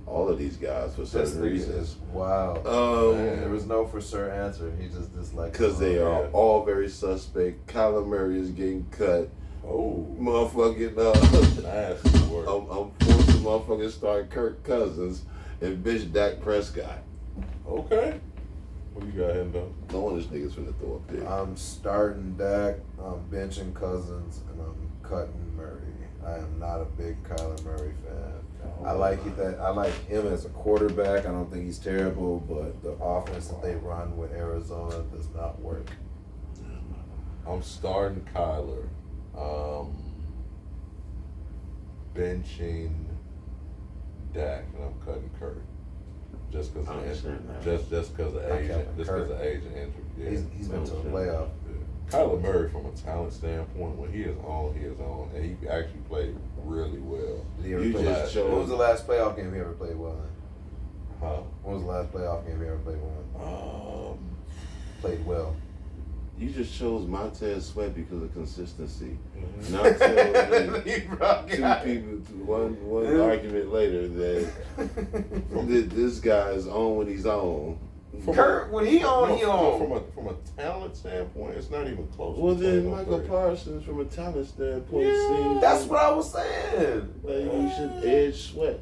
all of these guys for This certain nigga reasons. is wow. Man. There was no for sure answer. He just disliked Because they them. are all very suspect. Kyler Murray is getting cut. Oh, Motherfucking, nasty work. I'm forced to motherfucking start Kirk Cousins and bitch Dak Prescott. Okay. What you got, Hendo? No one of these niggas finna throw a pick. I'm starting Dak, I'm benching Cousins, and I'm cutting Murray. I am not a big Kyler Murray fan. I like him as a quarterback. I don't think he's terrible, but the offense that they run with Arizona does not work. I'm starting Kyler. Benching Dak, and I'm cutting Kirk. Just because I of understand injury. that. Just because of I age. kept Just Kirk. because of age and injury. Yeah. He's been to the Okay. playoff. Yeah. Kyler Murray, from a talent standpoint, when he is on, and he actually played really well. Did he ever You play just last? chose- When was the last playoff game he ever played well in? Huh? When was the last playoff game he ever played well in? Played well. You just chose Montez Sweat because of consistency. Mhm. Not telling me He brought two guy. people, one argument later that this guy is on when he's on. Kurt, when he on, he on. From a talent standpoint, it's not even close. Well, then between Michael them three. Parsons, from a talent standpoint, Yeah, seems That's what I was saying. like he should edge Sweat.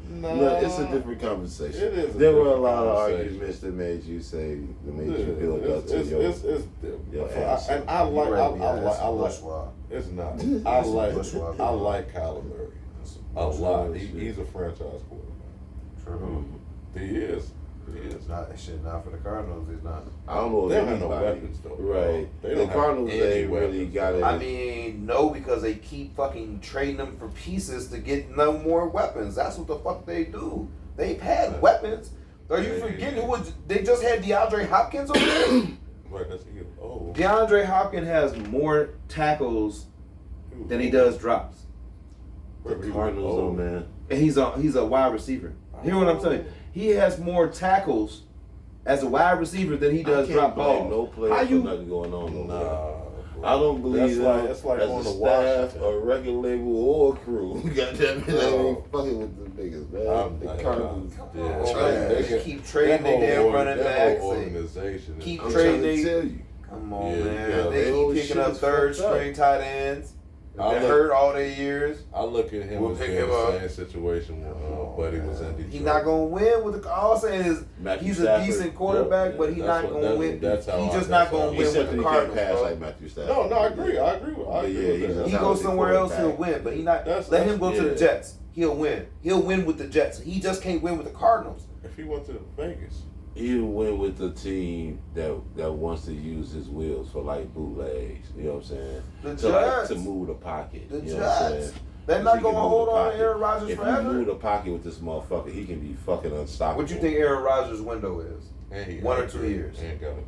No, No, it's a different conversation. It is a There were a different lot of conversation. arguments that made you say, that made you Yeah, build up to it's your. different. your And answer. I like, You're right, yeah, I like. Bourgeois. It's not. It's I like Kyler Murray a lot. He's a franchise quarterback. True. He is. He is. It's not shit. Not for the Cardinals. He's not. I don't know if They don't have no anybody- weapons, though. Right. They The don't have Cardinals any ain't really weapons, got though. it. I mean, no, because they keep fucking trading them for pieces to get no more weapons. That's what the fuck they do. They've had weapons. Are you forgetting who was? They just had DeAndre Hopkins over there. Right, that's he. Oh, DeAndre Hopkins has more tackles than he does drops, The Cardinals, though, man. and he's a wide receiver. Hear what I'm saying? He has more tackles as a wide receiver than he does I drop can't blame balls. no player How for you? nothing going on over there. Nah. I don't believe That's like as on a the staff, Washington. a record label, or a crew. Goddamn it, I No. ain't fucking with the biggest man. I'm The not- Cardinals. Yeah, Man, they they can- keep trading that their whole damn running that backs. whole They organization. is- keep I'm trading trying to they- tell you. Come on, Yeah, man. yeah, They whole keep shit picking up is third fucked up. string tight ends. They've I been look- hurt all their years. I look at him We'll as pick being him up. the same situation when Buddy was in Detroit. He's not gonna win with the. All I'm saying is Matthew he's Stafford. a decent quarterback, Yeah, but he's that's not what- gonna that's- win. that's how He's I- just that's not how gonna I- win Except with that the he can't Cardinals, pass bro. like Matthew Stafford. No, I agree. I agree with But yeah, that. he's a He talented goes somewhere else, he'll quarterback. win. But he not. That's- Let him go to yeah. the Jets. He'll win. He'll win with the Jets. He just can't win with the Cardinals. If he went to Vegas, He'll win with the team that wants to use his wheels for like bootlegs. You know what I'm saying? The to like Jets. to move the pocket. The you know what I'm Jets. saying? They're 'Cause not he can gonna move hold the on to pocket. Aaron Rodgers If forever. you move the pocket with this motherfucker, he can be fucking unstoppable. What you think Aaron Rodgers' window is? and he 1 or out 2 there, years. and got it.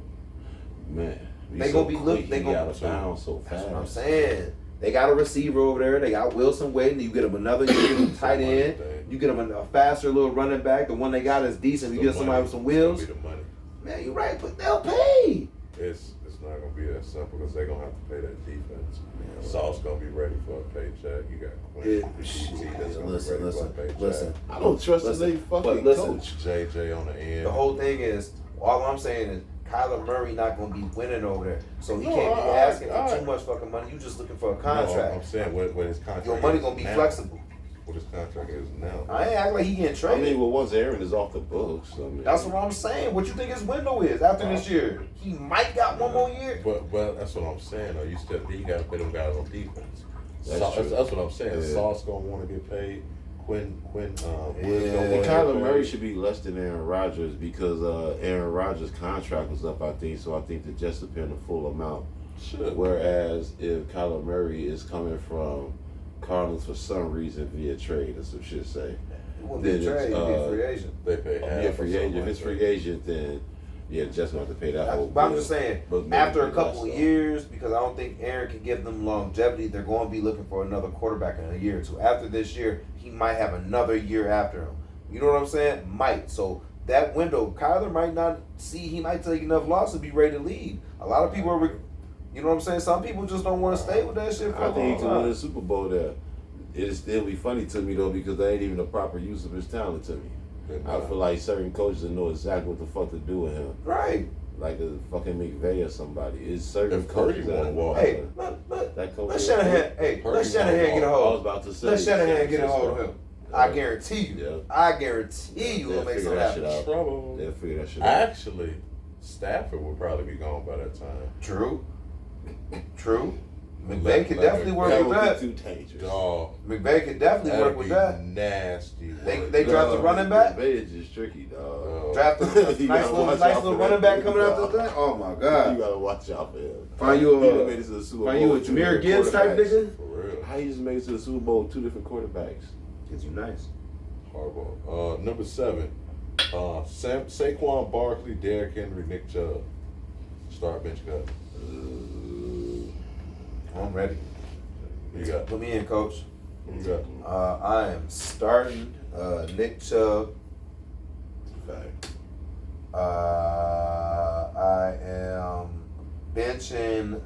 Man, They gonna be quick, they he gonna out of bounds so fast. That's what I'm saying. They got a receiver over there. They got Wilson waiting. You get him another. You get him a tight end. You get him a faster little running back. The one they got is decent. You The get somebody money. with some It's wheels. gonna be the money. Man, you're right, but they'll pay. It's not gonna be that simple because they're gonna have to pay that defense. Sauce gonna be ready for a paycheck. You got Quinn, that's gonna be ready for a paycheck. Listen. I don't trust Listen, they fucking but listen, coach. JJ on the end. The whole thing is, all I'm saying is, Kyler Murray not gonna be winning over there, so he No, can't be I- asking I- for too much fucking money. You just looking for a No, contract. I'm saying what his contract. Your money is gonna be now. flexible. What his contract is now. I ain't act like he getting I traded. mean, well, once Aaron is off the books, I mean, That's what I'm saying. What you think his window is after this year? He might got one more year. But that's what I'm saying. Though you got to put them guys on defense. That's true. That's what I'm saying. Yeah. Sauce gonna want to get paid. Quinn Williams Yeah. gonna And want to Kyler get Murray paid. should be less than Aaron Rodgers because Aaron Rodgers' contract was up, I think. So I think the Jets are paying the full amount. Should. Whereas if Kyler Murray is coming from Cardinals for some reason via trade or some shit, say, It wouldn't then be a trade. it's, It'd be a free agent. They pay half. yeah, or free something agent. If like it's that. free agent, then yeah, Jets gonna have to pay that whole. But I'm bill. just saying, But maybe after a less, couple of though. years, because I don't think Aaron can give them longevity, they're going to be looking for another quarterback in a year or two. After this year, he might have another year after him. You know what I'm saying? Might. So that window, Kyler might not see, he might take enough loss to be ready to leave. A lot of people are, you know what I'm saying? Some people just don't want to stay with that shit for a I think long he can win time. the Super Bowl there. It'll still be funny to me though because that ain't even the proper use of his talent to me. I feel like certain coaches know exactly what the fuck to do with him. Right. Like a fucking McVay or somebody. It's certain If Purdy coaches wanna that walk, Hey, that coach. let Shanahan, let Shanahan get a I was hold. about to say. Let Shanahan get a hold of Francisco. him. I guarantee you. Yeah. I guarantee you They'll will make figure something that shit happen. out. Trouble. They'll figure that shit out. Actually, Stafford would probably be gone by that time. True. McVay could definitely work That with would that. be too dangerous. Dog. McVay could definitely That'd work with be that. nasty. They- work. they draft a running back? McVay is just tricky, dog. Draft a You nice gotta little, watch nice out little for running that back dude, coming dog. after that. Oh my You God. gotta watch out for him. Find you He done a made it to the Super find Bowl you a with two Jameer different Gibbs type quarterbacks. nigga. For real. How you just made it to the Super Bowl with two different quarterbacks? Gets you nice. Horrible. Number 7. Saquon Barkley, Derrick Henry, Nick Chubb. Start bench cut. I'm ready. Who you got? Put me in, coach. Who you got? I am starting Nick Chubb. Fact. I am benching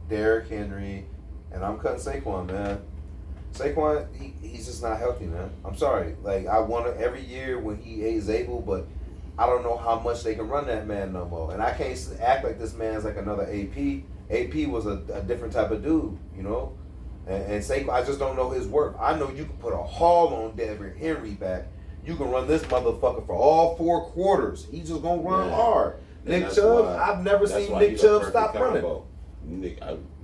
Derrick Henry, and I'm cutting Saquon, man. Saquon, he's just not healthy, man. I'm sorry. Like, I want to every year when he is able, but I don't know how much they can run that man no more. And I can't act like this man's like another AP. AP was a different type of dude, you know? And Saquon, I just don't know his work. I know you can put a haul on Derrick Henry back. You can run this motherfucker for all 4 quarters. He's just going to run Yeah. hard. And Nick that's Chubb, why- I've never that's seen why Nick he's a Chubb perfect stop running. combo.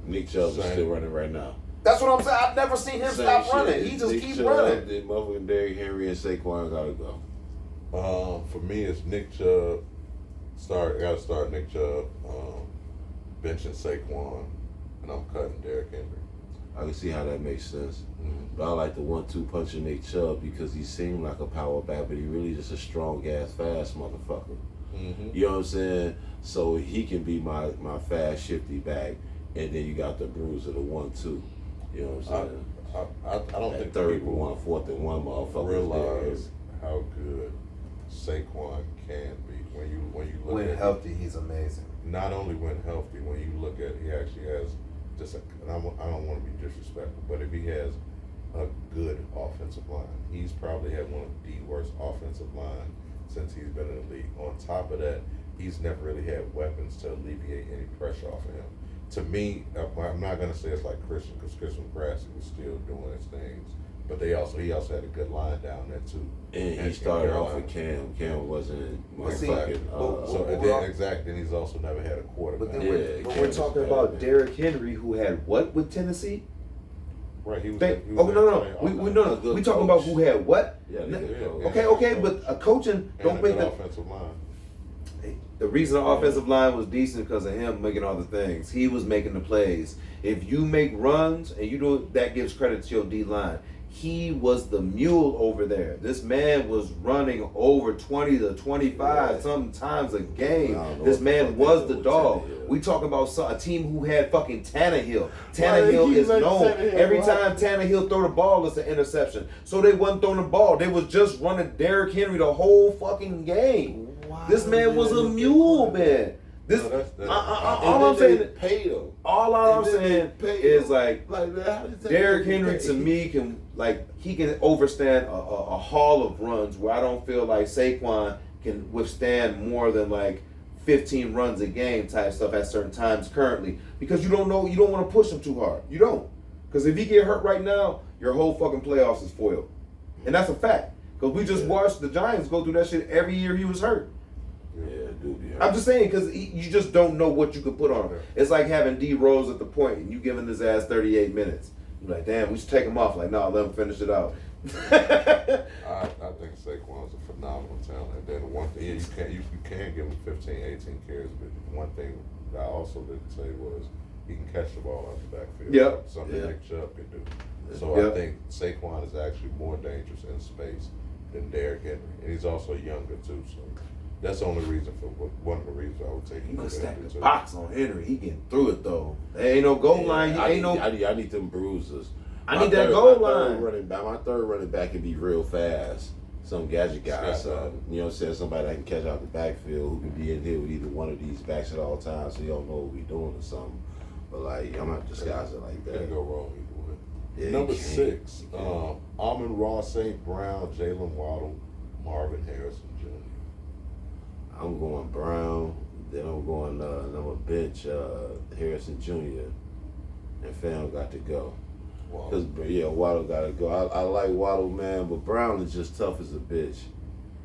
Nick Chubb is Same. still running right now. That's what I'm saying. I've never seen him Same stop shit. running. He just Nick keeps Chubb, running. Then motherfucking Derrick Henry and Saquon gotta go. For me, it's Nick Chubb. Gotta start Nick Chubb. Benching Saquon, and I'm cutting Derrick Henry. I can see how that makes sense. Mhm. But I like the 1-2 punch of Nick Chubb because he seemed like a power back, but he really just a strong ass fast motherfucker. Mm-hmm. You know what I'm saying? So he can be my fast shifty back, and then you got the bruise of the 1-2. You know what I'm saying? I don't That think third people one, 4th and 1 motherfucker realize how good Saquon can be when you look When at healthy, he's amazing. Not only when healthy, when you look at he actually has just and I don't want to be disrespectful, but if he has a good offensive line, he's probably had one of the worst offensive line since he's been in the league. On top of that, he's never really had weapons to alleviate any pressure off of him. To me, I'm not gonna say it's like Christian because Christian McCaffrey was still doing his things, but he also had a good line down there too. And he in started off Carolina. with Cam. Cam wasn't But see, motherfucking. So and then exactly, and he's also never had a quarterback. But then Yeah, we're Cam talking was about bad. Derrick Henry, who had what with Tennessee? Right, he was. No. We talking about who had what? Yeah, Yeah. Okay, but a coaching Don't don't make the. offensive line. The reason the offensive line was decent because of him making all the things. He was making the plays. If you make runs and you do, that gives credit to your D line. He was the mule over there. This man was running over 20 to 25 Yeah. sometimes a game. I don't know This what the man fuck was they the do with dog. Tannehill. We talking about a team who had fucking Tannehill. Why Tannehill they keep is letting known. Tannehill Every go time out? Tannehill throw the ball, it's an interception. So they wasn't throwing the ball. They was just running Derrick Henry the whole fucking game. This man was a mule, man. This, No, that's- all I'm saying, paid him. all I'm saying is like man, how did Derrick Tannehill Henry get to paid? me can he can overstand a haul of runs where I don't feel like Saquon can withstand more than like 15 runs a game type stuff at certain times currently because you don't want to push him too hard. You don't. Because if he get hurt right now, your whole fucking playoffs is foiled. And that's a fact. Because we just watched the Giants go through that shit every year he was hurt. Yeah, dude. Yeah. I'm just saying because you just don't know what you could put on him. It's like having D Rose at the point and you giving his ass 38 minutes. You're like, damn, we should take him off. Like, no, let him finish it out. I think Saquon's a phenomenal talent. And then one thing, you can give him 15, 18 carries, but one thing I also didn't say was he can catch the ball out the backfield. Yep. Something Nick Chubb can do. So Yep. I think Saquon is actually more dangerous in space than Derrick Henry, and he's also younger too. So that's the only reason one of the reasons I would take him. You can over stack Henry, the too. box on Henry. He getting through it though. There ain't no goal line. I need them bruisers. I need that goal line. My third running back can be real fast. Some gadget guy, something. You know what I'm saying? Somebody that can catch out the backfield who can be in here with either one of these backs at all times so you don't know what we doing or something. But like, I'm not disguising like that. Can't go wrong either way. Yeah, Number you can't. 6, Amon-Ra St. Brown, Jalen Waddle, Marvin Harrison Jr. I'm going Brown, then I'm going number bench Harrison Jr. and Fam got to go. Because Waddle got to go. I like Waddle, man, but Brown is just tough as a bitch.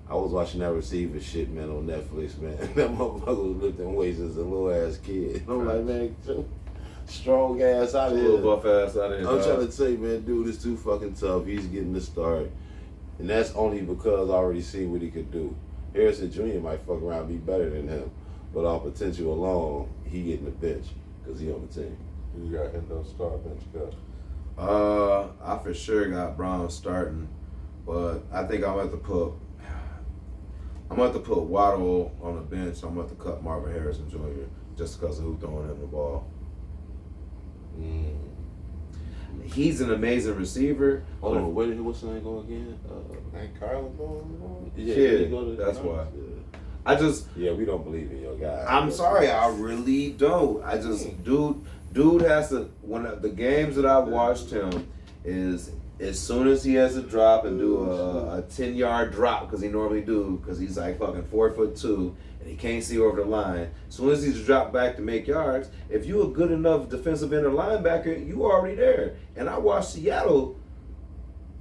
I was watching that receiver shit, man, on Netflix, man. That motherfucker was lifting weights as a little ass kid. I'm like, man, strong ass out of here. Little buff ass out of here. I'm trying to tell you, man, dude, it's too fucking tough. He's getting the start. And that's only because I already seen what he could do. Harrison Jr. might fuck around and be better than him. But our potential alone, he getting the bench because he on the team. You got Hendo start bench cut. I for sure got Brown starting, but I think I'm going to have to put Waddle on the bench. I'm going to have to cut Marvin Harrison Jr. just because of who throwing him the ball. He's an amazing receiver. Hold on, where did what's the name go again? Ain't Kyler going? That's why. We don't believe in your guy. I'm sorry, I really don't. I just dude has to. One of the games that I've watched him is as soon as he has to drop and do a 10-yard drop because he normally do because he's like fucking 4'2" and he can't see over the line. As soon as he's dropped back to make yards, if you a good enough defensive end or linebacker, you already there. And I watched Seattle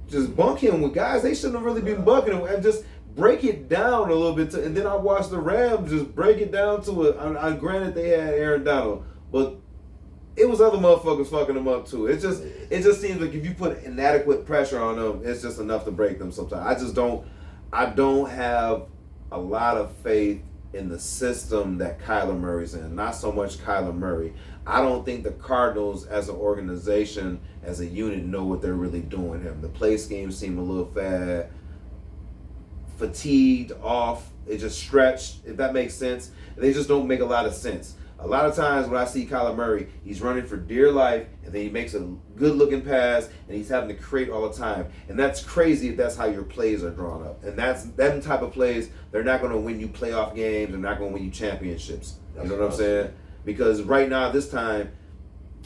just bunk him with guys they shouldn't have really been bunking him and just break it down a little bit. And then I watched the Rams just break it down to I granted they had Aaron Donald, but it was other motherfuckers fucking them up too. It just seems like if you put inadequate pressure on them, it's just enough to break them sometimes. I don't have a lot of faith in the system that Kyler Murray's in. Not so much Kyler Murray. I don't think the Cardinals as an organization, as a unit, know what they're really doing here. The play schemes seem a little fatigued, off. It just stretched, if that makes sense. They just don't make a lot of sense. A lot of times when I see Kyler Murray, he's running for dear life, and then he makes a good-looking pass, and he's having to create all the time. And that's crazy if that's how your plays are drawn up. And that's that type of plays, they're not going to win you playoff games. They're not going to win you championships. You know what I'm saying? Because right now, this time,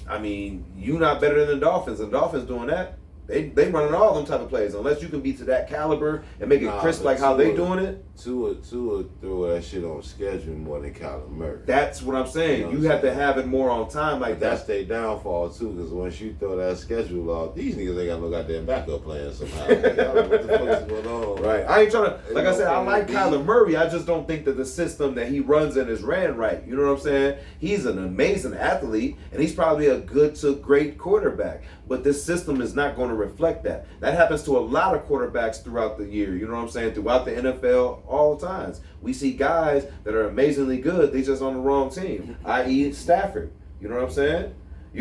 I mean, you're not better than the Dolphins. The Dolphins doing that. They running all them type of plays. Unless you can be to that caliber and make it crisp like how they doing it. Tua throw that shit on schedule more than Kyler Murray. That's what I'm saying. You have to have it more on time like that. That's their downfall too, because once you throw that schedule off, these niggas ain't got no goddamn backup plan somehow. Like, I don't know what the fuck is going on. Right. I ain't trying to, like I said, I like Kyler Murray. I just don't think that the system that he runs in is ran right. You know what I'm saying? He's an amazing athlete, and he's probably a good to great quarterback. But this system is not going to reflect that. That happens to a lot of quarterbacks throughout the year. You know what I'm saying? Throughout the NFL, all the times. We see guys that are amazingly good. They just on the wrong team, i.e. Stafford. You know what I'm saying?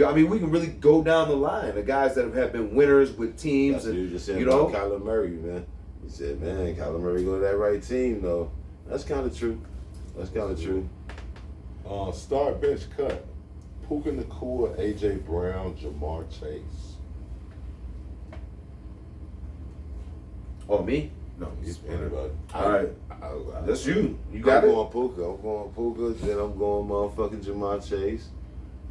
I mean, we can really go down the line. The guys that have been winners with teams. That's what you just said you know, about Kyler Murray, man. You said, man, Kyler Murray go to that right team, though. That's kind of true. That's kind of true. Start bench cut. Puka Nacua, A.J. Brown, Jamar Chase. Oh, me? No, Anybody. All right. That's you. You got I'm it? going Puka. I'm going Puka. Then I'm going motherfucking Jamar Chase.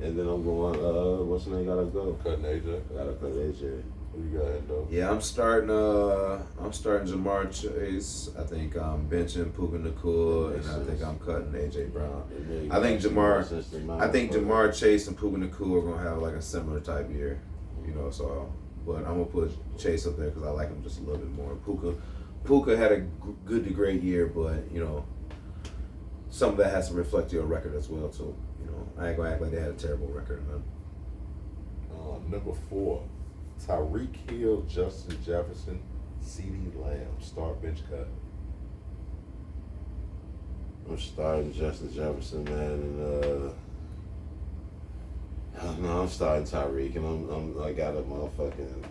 And then I'm going, what's the name? Gotta go. Cutting AJ. Gotta cut AJ. Who you got, Endo? Yeah, I'm starting Jamar Chase. I think I'm benching Puka Nacua, and I think I'm cutting AJ Brown. I think Jamar Chase and Puka Nacua are gonna have like a similar type year, you know. So, but I'm gonna put Chase up there because I like him just a little bit more. Puka had a good to great year, but you know, some of that has to reflect your record as well too. You know, I ain't gonna act like they had a terrible record, man. Number 4, Tyreek Hill, Justin Jefferson, CeeDee Lamb. Start, bench, cut. I'm starting Justin Jefferson, man, and no, I'm starting Tyreek, and I got a motherfucking.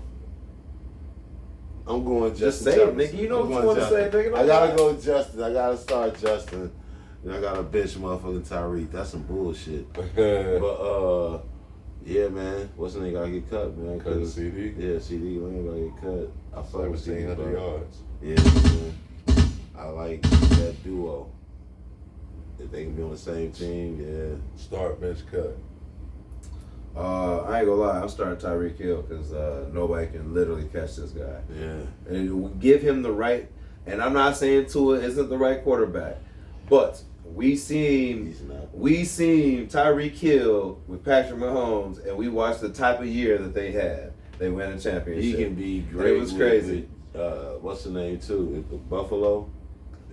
I'm going Just Justin say it, Jefferson. nigga. You know I'm what you going want to say, Justin. nigga. I gotta go Justin. I gotta start Justin. And I gotta bench motherfucking Tyreek. That's some bullshit. But yeah, man. What's the name gotta get cut, man? Cutting CD. Yeah, CD Lamb gotta get cut. I fuck with CD 1,700 yards. Yeah, man. I like that duo. If they can be on the same team, yeah. Start, bench, cut. I ain't gonna lie, I'm starting Tyreek Hill because nobody can literally catch this guy. Yeah. And we give him the right, and I'm not saying Tua isn't the right quarterback, but we seen Tyreek Hill with Patrick Mahomes, and we watched the type of year that they had. They win a championship. He can be great. It was crazy. What's the name too? Buffalo.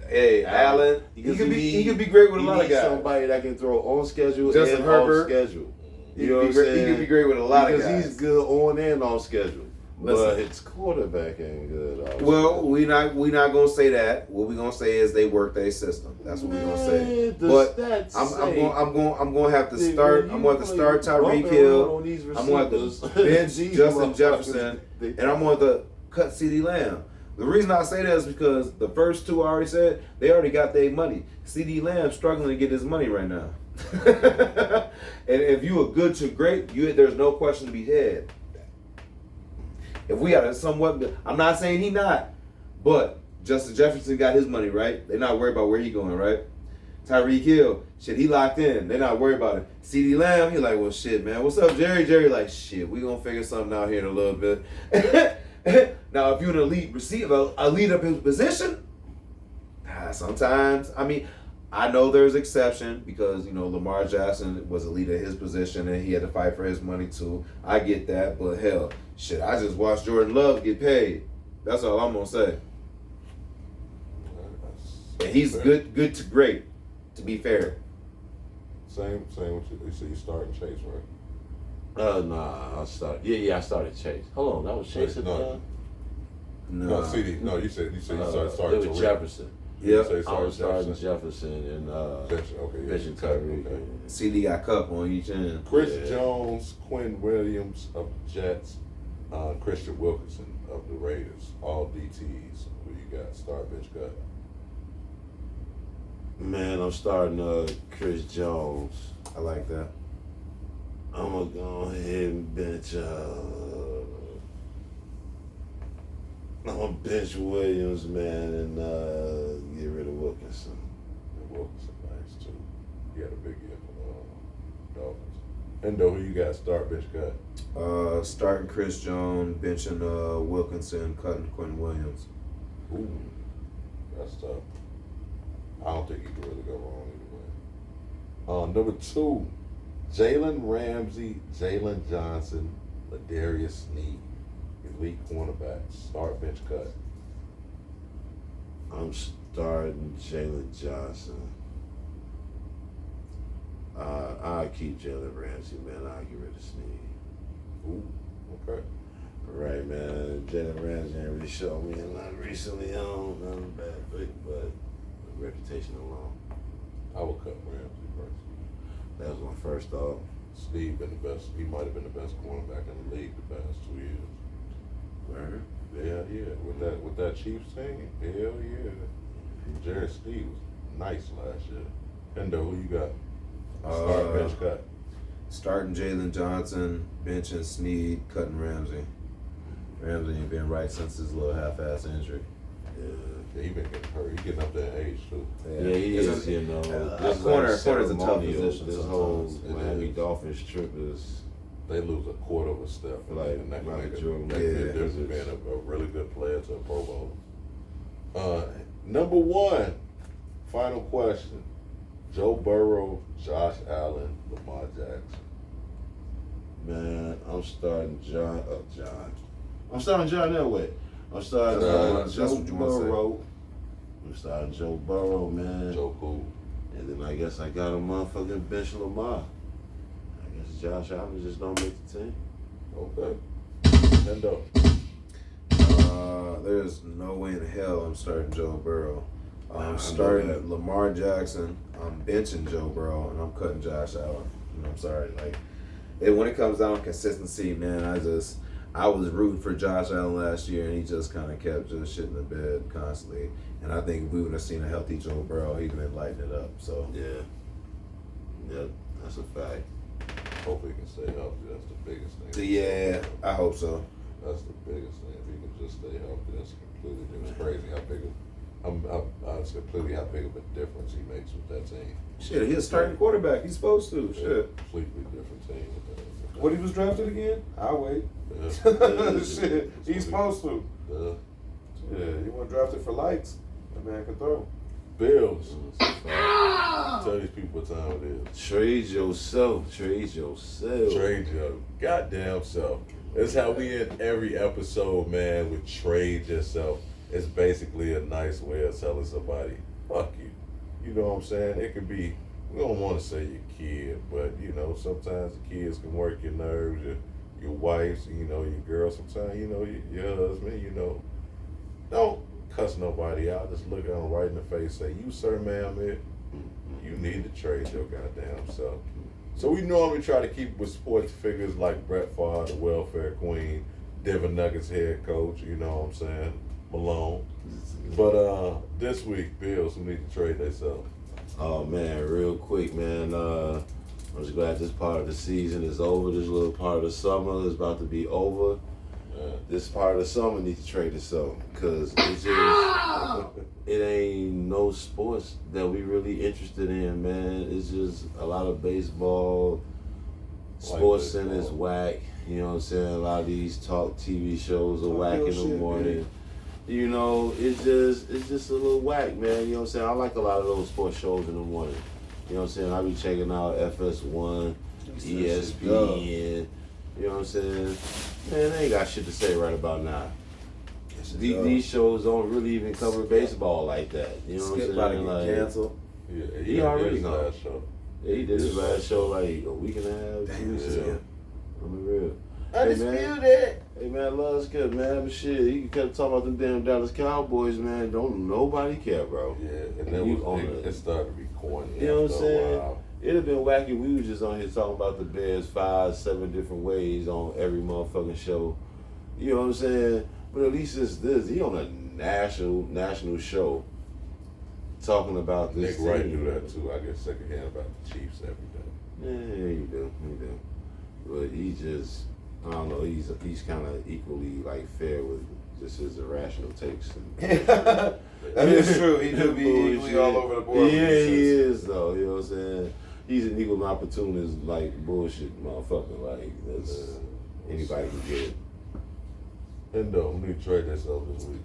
Hey, Allen. He could be great with a lot of guys. Somebody that can throw on schedule Justin and Herbert. off schedule. He could be great with a lot of guys. Because he's good on and off schedule. Listen. But his quarterback ain't good. Well, we not gonna say that. What we gonna say is they work their system. That's what we gonna say. But I'm gonna have to start. I'm going to start Tyreek Hill. I'm going to bench Justin Jefferson, and I'm going to cut CeeDee Lamb. The reason I say that is because the first two I already said they already got their money. CeeDee Lamb struggling to get his money right now. And if you are good to great, there's no question to be had. If we got a somewhat, I'm not saying he not, but Justin Jefferson got his money, right? They're not worried about where he going, right? Tyreek Hill, shit, he locked in. They're not worried about it. CeeDee Lamb, he like, well, shit, man, what's up, Jerry? Jerry like, shit, we gonna figure something out here in a little bit. Now, if you're an elite receiver, a lead up his position, sometimes, I mean, I know there's exception because, you know, Lamar Jackson was a lead at his position and he had to fight for his money too. I get that, but hell, shit, I just watched Jordan Love get paid. That's all I'm going to say. And he's good to great, to be fair. Same with you. So you starting Chase, right? Nah, I started. Yeah, I started Chase. Hold on, that was Chase. No, CD. No, you said you started it was Jefferson. Yeah, I was starting Jefferson and benching Tyreek. Okay. CD got cup on each end. Chris Jones, Quinn Williams of the Jets, Christian Wilkinson of the Raiders, all DTs. Who you got? Start, bench, cut. Man, I'm starting Chris Jones. I like that. I'm gonna go ahead and bench. I'm gonna bench Williams, man, and get rid of Wilkinson. And Wilkinson, nice too. He had a big year for the Dolphins. Endo, who you got? Start, bench, cut. Starting Chris Jones, benching Wilkinson, cutting Quinn Williams. Ooh, that's tough. I don't think you can really go wrong either way. Number 2, Jalen Ramsey, Jalen Johnson, Ladarius Sneed, elite cornerbacks. Start, bench, cut. I'm starting Jalen Johnson. I'll keep Jalen Ramsey, man. I'll get rid of Sneed. Ooh, okay. Right, man. Jalen Ramsey ain't really showed me a lot recently. I don't know, bad pick, but reputation alone. I would cut Ramsey first. That was my first thought. Steve been the best. He might have been the best cornerback in the league the past 2 years. Right. Yeah. With that Chiefs team, hell yeah. Jared Steve was nice last year. Endo, who you got? Start, bench, cut. Starting Jalen Johnson, benching Sneed, cutting Ramsey. Ramsey ain't been right since his little half-ass injury. Yeah, he been getting hurt. He getting up there in age too. Yeah, he is. You know, corner's a tough position. This whole Miami Dolphins trip is they lose a quarter of a step, and that can make a difference being a really good player to a Pro Bowler. Number one, final question: Joe Burrow, Josh Allen, Lamar Jackson. Man, I'm starting John. I'm starting John Elway. I'm starting Joe Burrow. I'm starting Joe Burrow, man. Joe cool. And then I guess I got a motherfucking bench Lamar. I guess Josh Allen just don't make the team. Okay. Nendo. There's no way in hell I'm starting Joe Burrow. I'm starting Lamar Jackson. I'm benching Joe Burrow, and I'm cutting Josh Allen. I'm sorry. When it comes down to consistency, man, I was rooting for Josh Allen last year, and he just kind of kept just shitting the bed constantly. And I think if we would have seen a healthy Joe Burrow, he'd been lighting it up. So yeah, that's a fact. Hopefully he can stay healthy. That's the biggest thing. Yeah, I hope so. That's the biggest thing. If he can just stay healthy, that's completely different. It's crazy how big it's completely how big of a difference he makes with that team. Shit, he's a starting quarterback. He's supposed to. Shit. Completely different team. What he was drafted again? I'll wait. Yeah. Shit, he's supposed to. Yeah. He wasn't drafted for likes. That man can throw. Bills. Tell these people what time it is. Trade yourself. Trade your goddamn self. That's how we end every episode, man, with trade yourself. It's basically a nice way of telling somebody, fuck you. You know what I'm saying? It could be, we don't want to say your kid, but, sometimes the kids can work your nerves, your wives, your girl, sometimes, your husband, Don't cuss nobody out. Just look at them right in the face, say, you, sir, ma'am, you need to trade your goddamn self. So we normally try to keep with sports figures like Brett Favre, the welfare queen, Denver Nuggets head coach, you know what I'm saying, Malone. But this week, Bills who need to trade themselves. Oh man, real quick, man. I'm just glad this part of the season is over. This little part of the summer is about to be over. This part of the summer needs to trade itself because it ain't no sports that we really interested in, man. It's just a lot of baseball. Sports Center's whack. You know what I'm saying? A lot of these talk TV shows are whack in the morning. It's just a little whack, man. You know what I'm saying? I like a lot of those sports shows in the morning. You know what I'm saying? I be checking out FS1, ESPN. You know what I'm saying? Man, they ain't got shit to say right about now. These shows don't really even cover baseball like that. You know what I'm saying? Like, canceled. Yeah, he already gone. Yeah, he did his Yeah. last show like a week and a half, 2 weeks ago. I'm real. Undisputed. Hey man, love's good, man. But shit, you kept talking about them damn Dallas Cowboys, man. Don't nobody care, bro. Yeah, and then it started to be corny. You know what I'm saying? While. It'd have been wacky. We was just on here talking about the Bears 5-7 different ways on every motherfucking show. You know what I'm saying? But at least it's this. He on a national show talking about this. Nick Wright do that too. I get secondhand about the Chiefs every day. Yeah, he do. But he just, I don't know. He's kind of equally like fair with just his irrational takes. That is true. He do be equally all over the board. Yeah, he is though. You know what I'm saying? He's an equal opportunist, like bullshit motherfucker. Like that's anybody can get it. And we need to trade themselves this week.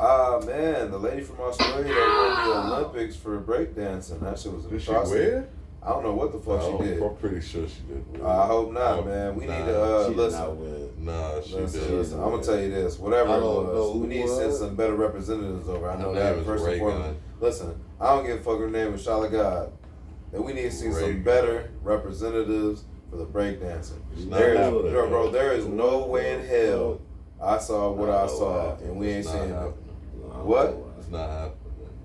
Man, the lady from Australia that won the Olympics for breakdancing. That shit was Did she win? I don't know what the fuck she did. I'm pretty sure she did win. I hope not, man. We need to she listen. Did not win. Nah, she did. Listen, I'm gonna tell you this. Whatever it was, we need to send some better representatives over. I know that first and foremost. Listen, I don't give a fuck. Her name is Shala God. And we need to see some better representatives for the breakdancing. There is no way in hell I saw what I saw, and we ain't seeing it. What? It's not happening.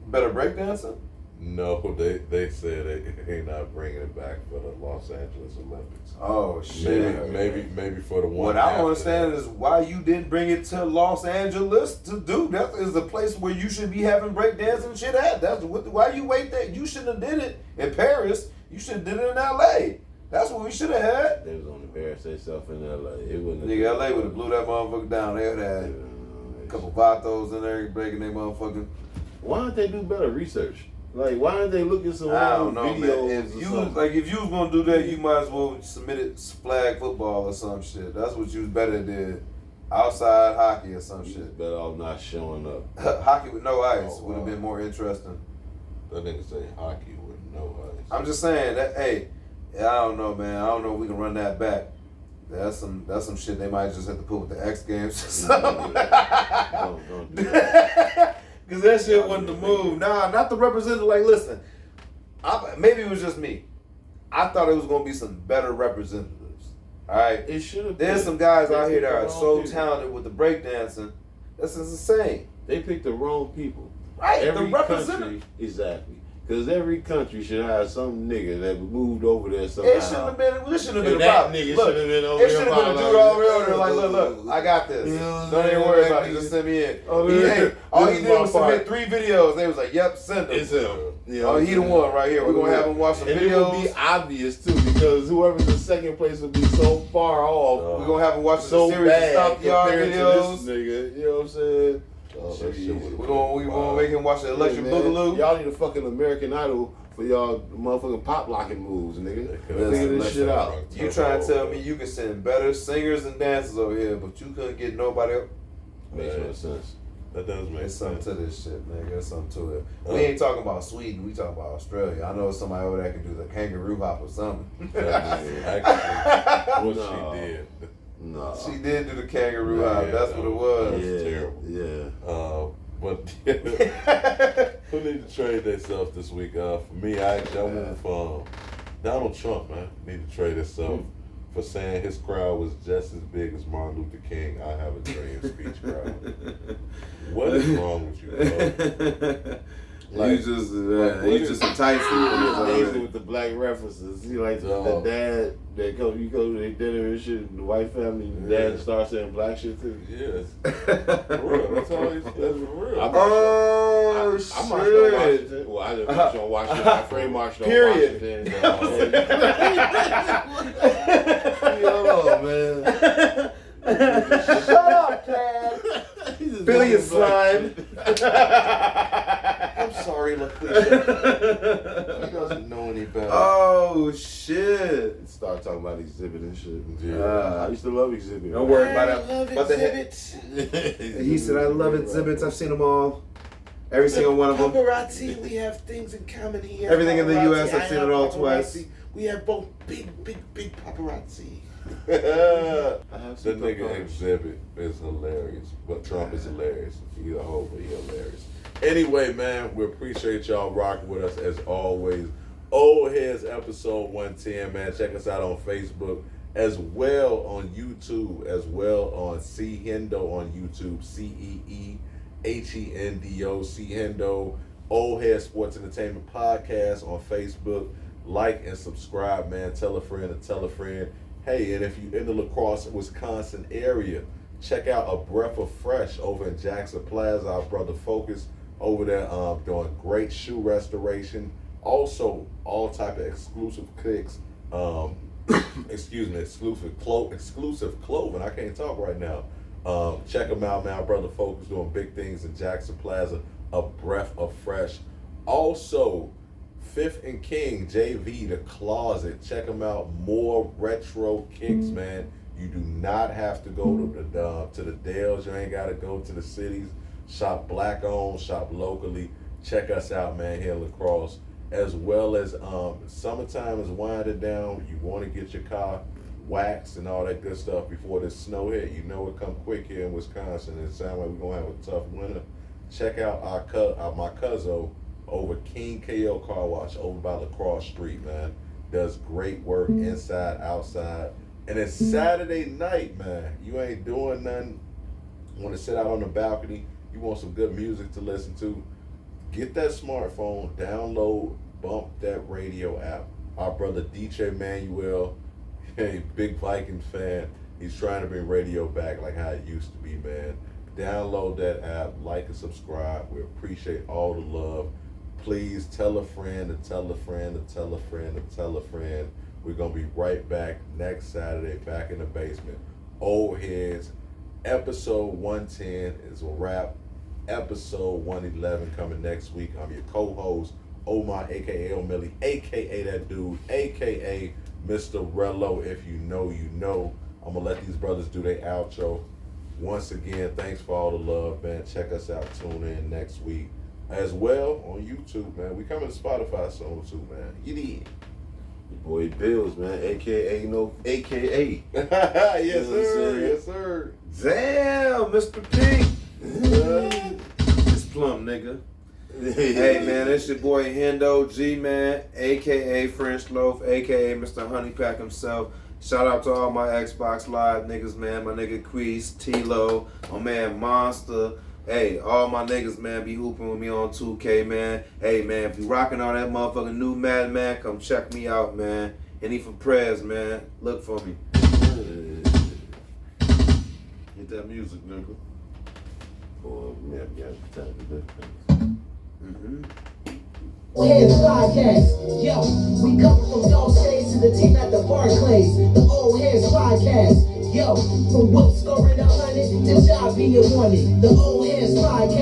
Better breakdancing? No, they said they not bringing it back for the Los Angeles Olympics. Oh shit! Maybe for the one. What I don't understand is why you didn't bring it to Los Angeles to do. That is the place where you should be having breakdancing shit at. Why you wait there? You shouldn't have did it in Paris. You should have did it in L.A. That's what we should have had. They was on the Bears themselves in L.A. It wouldn't. Nigga, L.A. would have blew that motherfucker down. They would have had a couple vatos in there breaking their motherfucking. Why don't they do better research? Like, why aren't they looking some I old don't know, videos? man. If or you something? if you was gonna do that, you might as well submit it flag football or some shit. That's what you was better than outside hockey or some You shit. better off not showing up. Hockey with no ice Oh, would have wow. been more interesting. That nigga say hockey with no ice. I'm just saying that. Hey, I don't know, man. I don't know if we can run that back. That's some shit they might just have to put with the X Games or something. Don't do that. Cause that shit wasn't the move. Nah, not the representative. Like, listen, maybe it was just me. I thought it was gonna be some better representatives. All right, It should have been. there's some guys They out here picked that the are wrong so people. talented with the breakdancing. That's insane. They picked the wrong people. Right, Every the representative. country, exactly. Because every country should have some nigga that moved over there somehow. It shouldn't have been. It shouldn't have been And a that problem. nigga Look, should have been over it there. should have been a dude over there like, look, I got this. You know what I'm Don't even saying? worry about That it. Just nigga- send me in. Oh, He yeah. ain't. All This he is did my was part. submit 3 videos. They was like, yep, send them. It's him. You know Oh, what he I'm the saying? one right here. We're gonna have him watch some and it would be videos. obvious too, because whoever's in second place would be so far off, We're gonna have him watch so the series of bad Stop the Yard compared to videos. this nigga. You know what I'm saying? Oh, that shit would've We're been gonna wild. make him watch the Electric Yeah, man. Boogaloo. Y'all need a fucking American Idol for y'all motherfucking pop locking moves, nigga. could've Figure this listen, shit out. You trying to tell me you can send better singers and dancers over here, but you couldn't get nobody else? Makes no Man. sense. That does make There's something sense. to this shit, man. There's something to it. We ain't talking about Sweden. We talking about Australia. I know somebody over there can do the kangaroo hop or something. Actually, what No. she did. No. She did do the kangaroo Yeah, hop. That's that what it was- was. Yeah, terrible. yeah. But who need to trade themselves this week? For me, I want from Donald Trump, man. Need to trade himself for saying his crowd was just as big as Martin Luther King. I have a dream speech crowd. What is wrong with you, bro? You just, you just a tight Amazing sleeper. with the black references. You like the Dog. dad that you go to their dinner and shit, and the white family, the dad starts saying black shit too. Yes. For real. That's all he's. That's for real. Oh, I marched on shit. Washington. Well, I didn't march on Washington. My friend marched on Period. Washington. Yo, man. Shut up, Tad. Billy is slime. I'm sorry, LaQuisha. He doesn't know any better. Oh, shit. Start talking about Exhibit and shit. Yeah. I used to love Exhibit. Don't worry about it. love About the exhibits. He said, I love exhibits. I've seen them all. Every single one of them. Paparazzi, we have things in common here. Everything in the Paparazzi, US, I've I seen have it all paparazzi. twice. We have both big paparazzi. I have The some nigga paparazzi. Exhibit is hilarious, but Trump is hilarious. He a hoe, but he hilarious. Anyway, man, we appreciate y'all rocking with us as always. Old Heads episode 110, man. Check us out on Facebook as well on YouTube, as well on C Hendo on YouTube, CeeHendo, C Hendo. Old Head Sports Entertainment Podcast on Facebook. Like and subscribe, man. Tell a friend and tell a friend. Hey, and if you're in the La Crosse, Wisconsin area, check out A Breath of Fresh over in Jackson Plaza. Our brother Focus over there doing great shoe restoration. Also, all type of exclusive kicks. Exclusive clothing. I can't talk right now. Check them out, man. Our brother Focus doing big things in Jackson Plaza. A Breath of Fresh. Also, Fifth and King, JV, The Closet. Check them out. More retro kicks, man. You do not have to go to the Dales. You ain't got to go to the cities. Shop black owned, shop locally. Check us out, man, here in La Crosse. As well as summertime is winding down. You want to get your car waxed and all that good stuff before this snow hit. You know it come quick here in Wisconsin. It sounds like we're going to have a tough winter. Check out my cousin over King KO Car Wash over by La Crosse Street, man. Does great work inside, outside. And it's Saturday night, man. You ain't doing nothing. Want to sit out on the balcony. You want some good music to listen to. Get that smartphone, download, bump that radio app. Our brother DJ Manuel, a big Vikings fan. He's trying to bring radio back like how it used to be, man. Download that app, like and subscribe. We appreciate all the love. Please tell a friend and tell a friend and tell a friend and tell a friend. We're going to be right back next Saturday, back in the basement. Old Heads, episode 110 is a wrap. Episode 111 coming next week. I'm your co-host, Omar, aka O'Milly, aka that dude, aka Mr. Rello. If you know, you know. I'm gonna let these brothers do their outro. Once again, thanks for all the love, man. Check us out. Tune in next week as well on YouTube, man. We coming to Spotify soon too, man. You did. Your boy Bills, man, aka AKA. Yes, sir. Yes, sir. Damn, Mr. P. It's plump, nigga. Hey, man, it's your boy Hendo G, man, aka French Loaf, aka Mr. Honeypack himself. Shout out to all my Xbox Live niggas, man. My nigga Queez, T-Lo, my man Monster. Hey, all my niggas, man, be hooping with me on 2K, man. Hey, man, if you rocking on that motherfucking new Madden, man, come check me out, man. Any for prayers, man. Look for me. Get that music, nigga. Boy, man, time to do things. Headz podcast. Yo, we come from dog shades to the team at the Barclays. The old Headz podcast. Yo, from Whoop scoring 100 to job being wanted. The old Headz podcast.